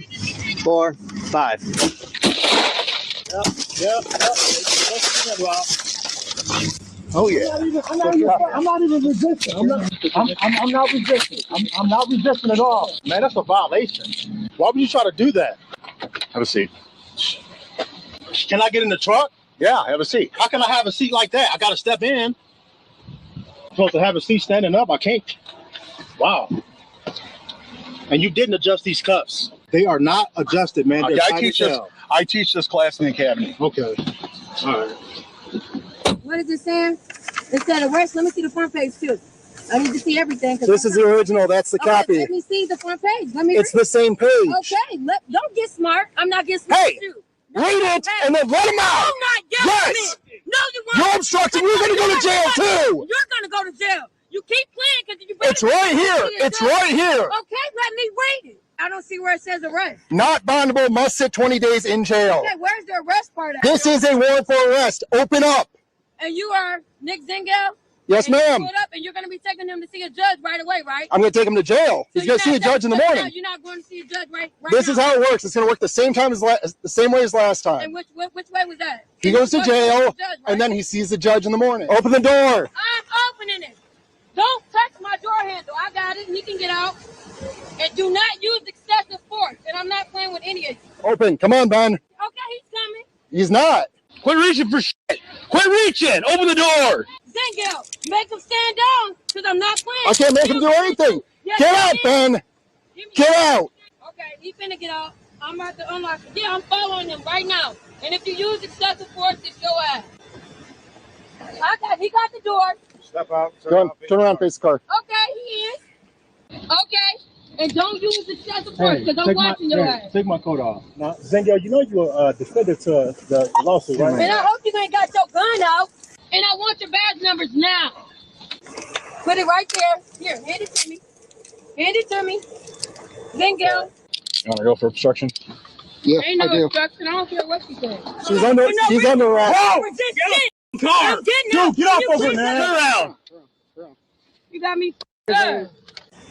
4, 5. Yep. Bust the window out. Oh yeah. I'm not even resisting. I'm not resisting. I'm not resisting at all. Man, that's a violation. Why would you try to do that? Have a seat. Can I get in the truck? Yeah, have a seat. How can I have a seat like that? I got to step in. I'm supposed to have a seat standing up. I can't. Wow. And you didn't adjust these cuffs. They are not adjusted, man. Okay, I teach this class in the academy. Okay. All right. What is it saying? It said arrest. Let me see the front page too. I need to see everything. This is the original. That's the copy. Let me see the front page. It's the same page. Okay. Don't get smart. I'm not getting smart. Hey, read it and then let him out. I'm not yelling it. No, you won't. You're obstructing. You're going to go to jail too. You're going to go to jail. You keep playing because you. It's right here. It's right here. Okay, let me read it. I don't see where it says arrest. Not bondable. Must sit 20 days in jail. Okay, where's the arrest part at? This is a warrant for arrest. Open up. And you are Nick Zengel? Yes, ma'am. And you're going to be taking him to see a judge right away, right? I'm going to take him to jail. He's going to see a judge in the morning. You're not going to see a judge right This now. is how it works. It's going to work the same time as the same way as last time. And which way was that? He goes to jail, and then he sees the judge in the morning. Open the door. I'm opening it. Don't touch my door handle. I got it. He can get out. And do not use excessive force. And I'm not playing with any of you. Open. Come on, Ben. Okay, he's coming. He's not. Quit reaching for shit. Quit reaching. Open the door. Zengel, make him stand down because I'm not playing. I can't make him do anything. Yes, Get out, Ben. Get out. Okay, he finna get out. I'm about to unlock it. Yeah, I'm following him right now. And if you use excessive force, it's your ass. He got the door. Step out. Turn around, face the car. Okay, he is. Okay. And don't use excessive force because I'm watching your ass. Take my coat off. Now, Zengel, you know you're defended to the lawsuit, right? And I hope you ain't got your gun out. And I want your badge numbers now. Put it right there. Here, hand it to me. Hand it to me. Zengel. You want to go for obstruction? Yeah, Ain't no I do. obstruction. I don't care what you say. She's under arrest. Whoa! Car! Dude, get off of it, man! Turn around! You got me up.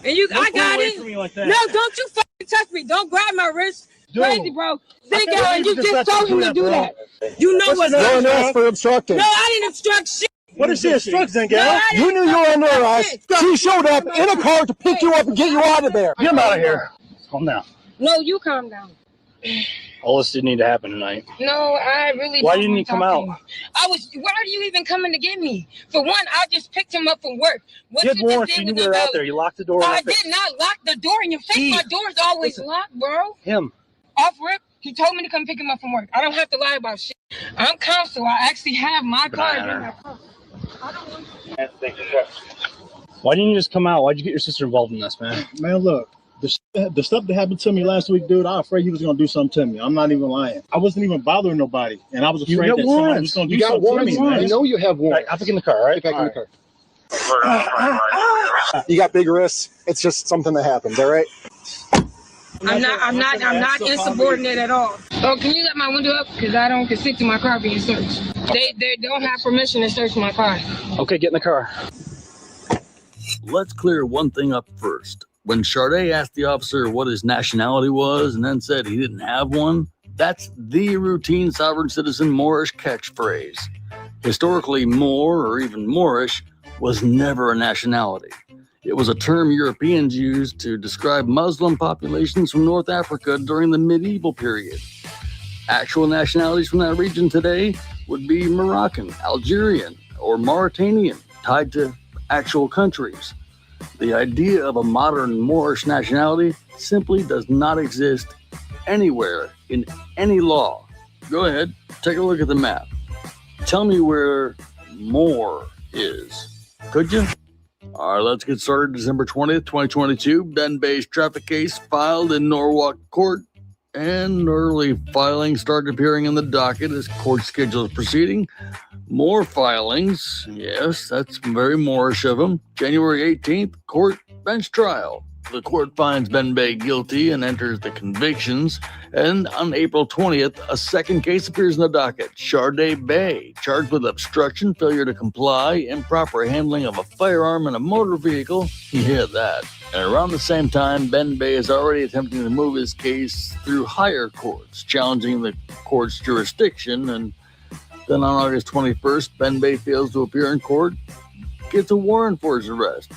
And you, I got it. Like that. No, don't you fucking touch me. Don't grab my wrist. Dude. Crazy, bro. Zengel, and you just told him to do that. You know what's You're up. under arrest for obstructing. No, I didn't obstruct shit. What did she instruct, Zengel? No, I You knew you were under arrest. She showed up in a car to pick you up and get you out of there. Get him out of here. Calm down. No, you calm down. All this didn't need to happen tonight. No, I really Why don't didn't want he to come talk out? to you. Why are you even coming to get me? For one, I just picked him up from work. What Good you just warrant, did you knew was we were out about- there. You locked the door. I did not lock the door in your face. He- My door's always Listen. locked, bro. Him. Off rip, he told me to come pick him up from work. I don't have to lie about shit. I'm counsel. I actually have my car. in my car. I don't want Why didn't you just come out? Why'd you get your sister involved in this, man? Man, look, the stuff that happened to me last week, dude, I was afraid he was going to do something to me. I'm not even lying. I wasn't even bothering nobody, and I was You afraid got that somebody was warrants. going to You do got something to warrants. me, man. I know you have warrants. I'll pick in the car, all right? Get back in the car. You got big wrists. It's just something that happened, all right? I'm not insubordinate at all. Oh, can you let my window up? Because I don't consent to my car being searched. They don't have permission to search my car. Okay, get in the car. Let's clear one thing up first. When Charday asked the officer what his nationality was and then said he didn't have one, that's the routine sovereign citizen Moorish catchphrase. Historically, Moor, or even Moorish, was never a nationality. It was a term Europeans used to describe Muslim populations from North Africa during the medieval period. Actual nationalities from that region today would be Moroccan, Algerian, or Mauritanian, tied to actual countries. The idea of a modern Moorish nationality simply does not exist anywhere in any law. Go ahead, take a look at the map. Tell me where Moor is, could you? All right, let's get started. December 20th, 2022, Ben Bay's traffic case filed in Norwalk Court, and early filings started appearing in the docket as court schedule is proceeding. More filings, yes, that's very Moorish of them. January 18th, court bench trial. The court finds Ben Bay guilty and enters the convictions. And on April 20th, a second case appears in the docket. Charday Bay, charged with obstruction, failure to comply, improper handling of a firearm in a motor vehicle. Yeah, that. And around the same time, Ben Bay is already attempting to move his case through higher courts, challenging the court's jurisdiction. And then on August 21st, Ben Bay fails to appear in court, gets a warrant for his arrest.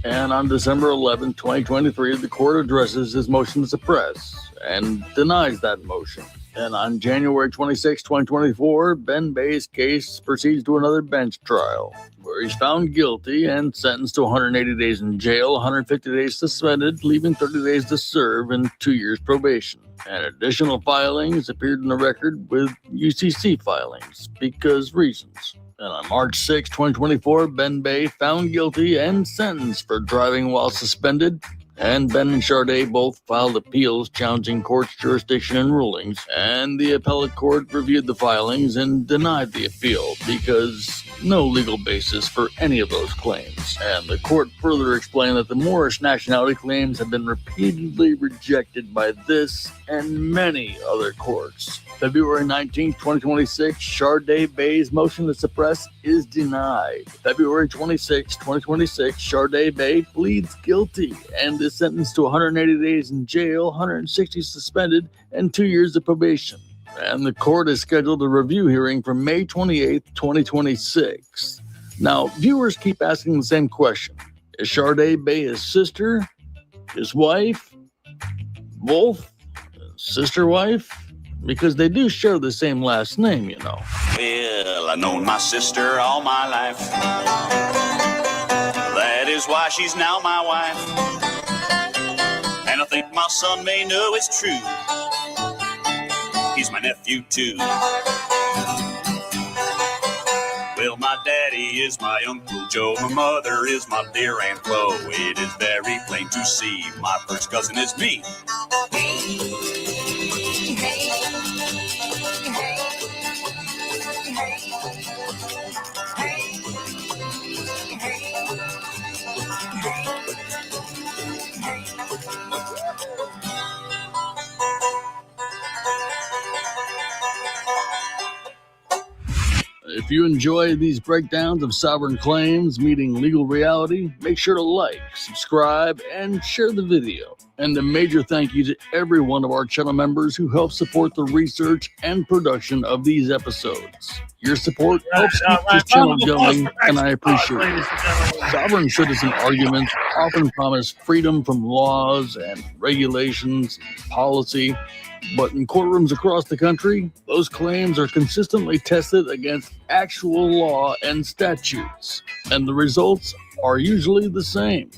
And on December 11, 2023, the court addresses his motion to suppress and denies that motion. And on January 26, 2024, Ben Bay's case proceeds to another bench trial, where he's found guilty and sentenced to 180 days in jail, 150 days suspended, leaving 30 days to serve and 2 years probation. And additional filings appeared in the record with UCC filings because reasons. And on March 6, 2024, Ben Bay found guilty and sentenced for driving while suspended. And Ben and Charday both filed appeals challenging court's jurisdiction and rulings. And the appellate court reviewed the filings and denied the appeal because no legal basis for any of those claims. And the court further explained that the Moorish nationality claims have been repeatedly rejected by this and many other courts. February 19, 2026, Charday Bay's motion to suppress is denied. February 26, 2026, Charday Bay pleads guilty and is sentenced to 180 days in jail, 160 suspended, and 2 years of probation. And the court is scheduled a review hearing for May 28, 2026. Now, viewers keep asking the same question. Is Charday Bay his sister? His wife? Both? Sister wife? Because they do share the same last name, you know. Well, I've known my sister all my life. That is why she's now my wife. And I think my son may know it's true. He's my nephew too. Well, my daddy is my Uncle Joe. My mother is my dear Aunt Flo. It is very plain to see. My first cousin is me. If you enjoy these breakdowns of sovereign claims meeting legal reality, make sure to like, subscribe, and share the video. And a major thank you to every one of our channel members who help support the research and production of these episodes. Your support helps keep this channel going, and I appreciate it. Sovereign citizen arguments often promise freedom from laws and regulations, policy, but in courtrooms across the country, those claims are consistently tested against actual law and statutes, and the results are usually the same.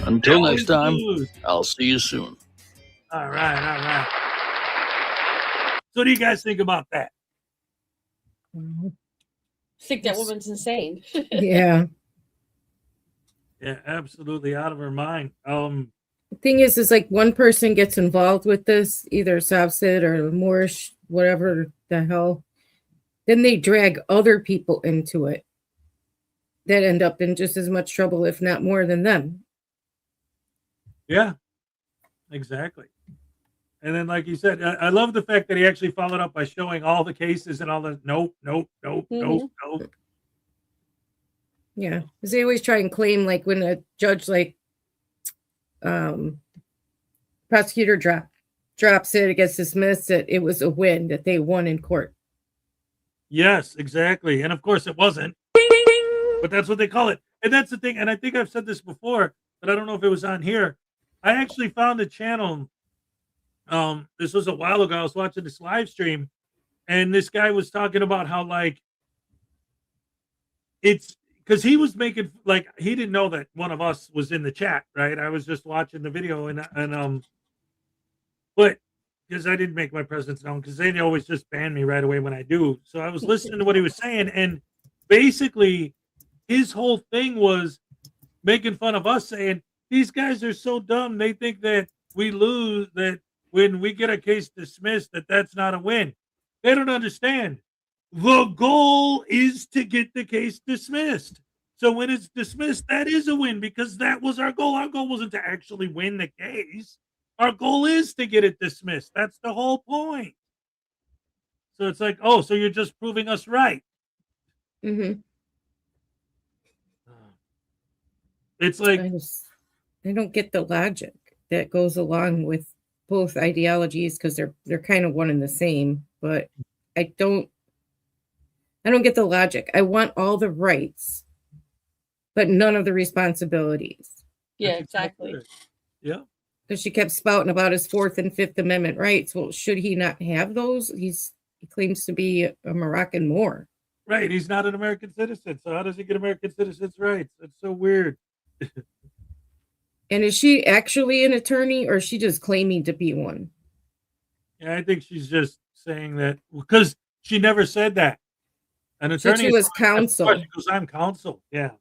Until next time, I'll see you soon. All right. So what do you guys think about that? I think that woman's insane. Yeah. Yeah, absolutely out of her mind. The thing is like one person gets involved with this, either Savsid or Moorish, whatever the hell, then they drag other people into it that end up in just as much trouble, if not more than them. Yeah, exactly. And then, like you said, I love the fact that he actually followed up by showing all the cases and all the nope. Yeah, because they always try and claim, like when a judge, like prosecutor drops it, it gets dismissed, that it was a win, that they won in court. Yes, exactly. And of course it wasn't, but that's what they call it. And that's the thing. And I think I've said this before, but I don't know if it was on here. I actually found a channel. This was a while ago. I was watching this live stream, and this guy was talking about how, like, it's because he was making, like, he didn't know that one of us was in the chat, right? I was just watching the video, but because I didn't make my presence known, because they always just ban me right away when I do. So I was listening to what he was saying, and basically his whole thing was making fun of us, saying these guys are so dumb. They think that we lose, that when we get a case dismissed, that's not a win. They don't understand. The goal is to get the case dismissed. So when it's dismissed, that is a win, because that was our goal. Our goal wasn't to actually win the case. Our goal is to get it dismissed. That's the whole point. So it's like, oh, so you're just proving us right. Mm-hmm. It's like, I don't get the logic that goes along with both ideologies, because they're kind of one and the same, but I don't get the logic. I want all the rights, but none of the responsibilities. Yeah, exactly. Yeah. Because she kept spouting about his 4th and 5th Amendment rights. Well, should he not have those? He claims to be a Moroccan Moor. Right. He's not an American citizen. So how does he get American citizens' rights? That's so weird. And is she actually an attorney, or is she just claiming to be one? Yeah, I think she's just saying that because she never said that. An attorney, she was counsel. She goes, I'm counsel. Yeah.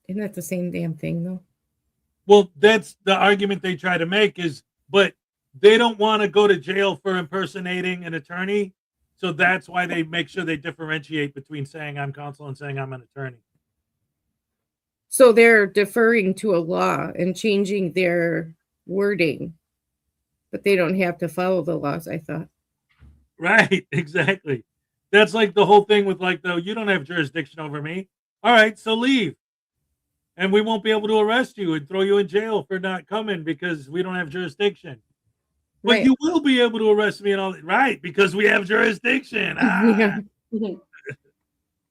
Isn't that the same damn thing, though? Well, that's the argument they try to make, is, but they don't want to go to jail for impersonating an attorney. So that's why they make sure they differentiate between saying I'm counsel and saying I'm an attorney. So they're deferring to a law and changing their wording, but they don't have to follow the laws, I thought. Right, exactly. That's like the whole thing with, like, you don't have jurisdiction over me. All right, so leave. And we won't be able to arrest you and throw you in jail for not coming because we don't have jurisdiction. But Right. you will be able to arrest me and all that, right? Because we have jurisdiction. Yeah.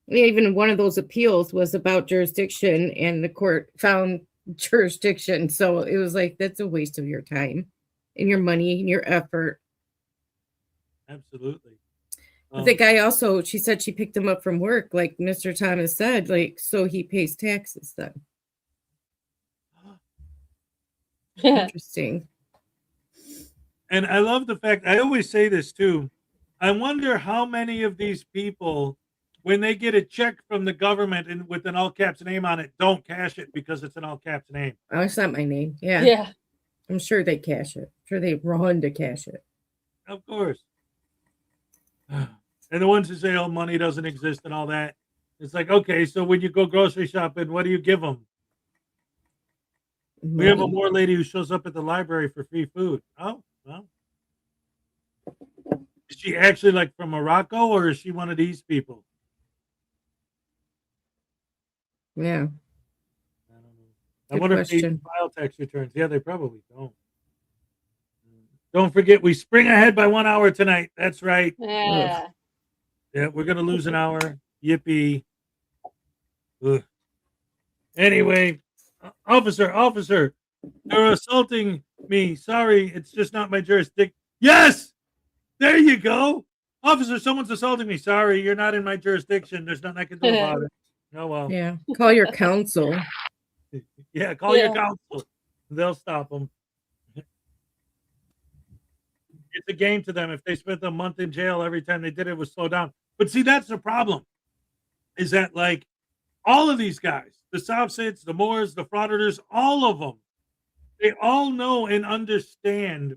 Even one of those appeals was about jurisdiction, and the court found jurisdiction. So it was like, that's a waste of your time and your money and your effort. Absolutely. But the guy also, she said she picked him up from work, like Mr. Thomas said, like, so he pays taxes then. Interesting. And I love the fact, I always say this too. I wonder how many of these people when they get a check from the government and with an all caps name on it, don't cash it because it's an all caps name. Oh, it's not my name. Yeah. Yeah. I'm sure they cash it. I'm sure they run to cash it. Of course. And the ones who say, oh, money doesn't exist and all that, it's like, okay, so when you go grocery shopping, what do you give them? We have a more lady who shows up at the library for free food. Oh, well. Is she actually like from Morocco or is she one of these people? Yeah. I wonder if they file tax returns. Yeah, they probably don't. Don't forget, we spring ahead by 1 hour tonight. That's right. Yeah. Yeah, we're going to lose an hour. Yippee. Ugh. Anyway, officer, they're assaulting me. Sorry, it's just not my jurisdiction. Yes! There you go. Officer, someone's assaulting me. Sorry, you're not in my jurisdiction. There's nothing I can do about it. Oh, well. Yeah, call your counsel. Yeah, call your counsel. They'll stop them. It's a game to them. If they spent a month in jail every time they did it, was slow down. But see, that's the problem. Is that like all of these guys, the Southsids, the Moors, the Frauditors, all of them, they all know and understand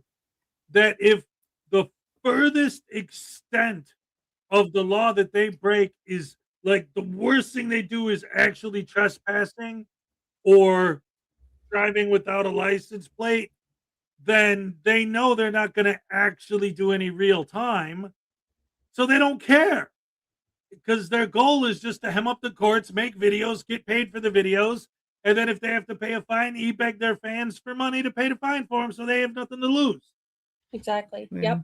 that if the furthest extent of the law that they break is like the worst thing they do is actually trespassing or driving without a license plate, then they know they're not going to actually do any real time. So they don't care because their goal is just to hem up the courts, make videos, get paid for the videos. And then if they have to pay a fine, e-beg their fans for money to pay the fine for them so they have nothing to lose. Exactly. Yeah. Yep.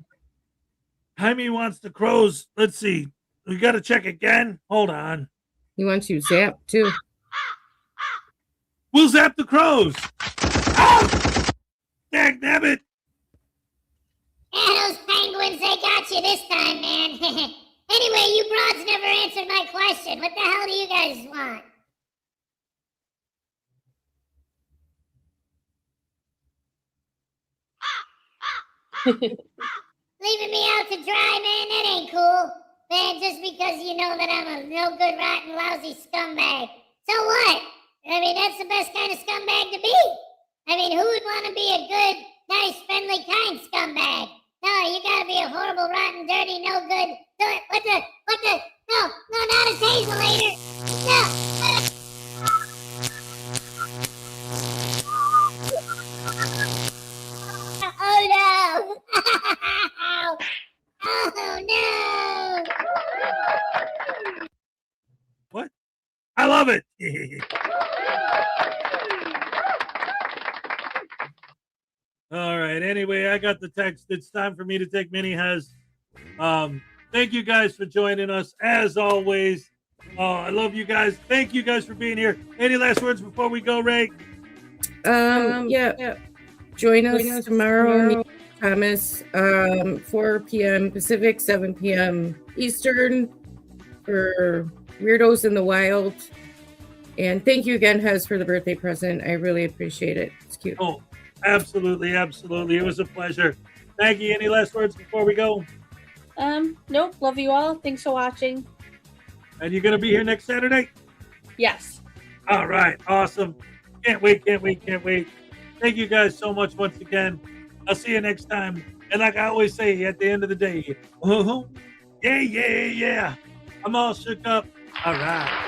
Jaime wants the crows. Let's see. We got to check again. Hold on. He wants you zapped too. We'll zap the crows. Ah! Dag nabbit. Yeah, those penguins, they got you this time, man. Anyway, you broads never answered my question. What the hell do you guys want? Leaving me out to dry, man, that ain't cool. Man, just because you know that I'm a no good, rotten, lousy scumbag. So what? I mean, that's the best kind of scumbag to be. I mean, who would want to be a good, nice, friendly, kind scumbag? No, you gotta be a horrible, rotten, dirty, no good. No, not a taselator. No. Oh no! Oh no! What? I love it. All right. Anyway, I got the text. It's time for me to take mini hez. Thank you guys for joining us as always. I love you guys. Thank you guys for being here. Any last words before we go, Ray? Yeah. Join us tomorrow, Thomas, 4 p.m. Pacific, 7 p.m. Eastern for Weirdos in the Wild. And thank you again, Hez, for the birthday present. I really appreciate it. It's cute. Oh, absolutely. It was a pleasure. Maggie, any last words before we go? Nope. Love you all. Thanks for watching. And you're going to be here next Saturday? Yes. All right. Awesome. Can't wait. Thank you guys so much once again. I'll see you next time. And like I always say at the end of the day, yeah. I'm all shook up. All right.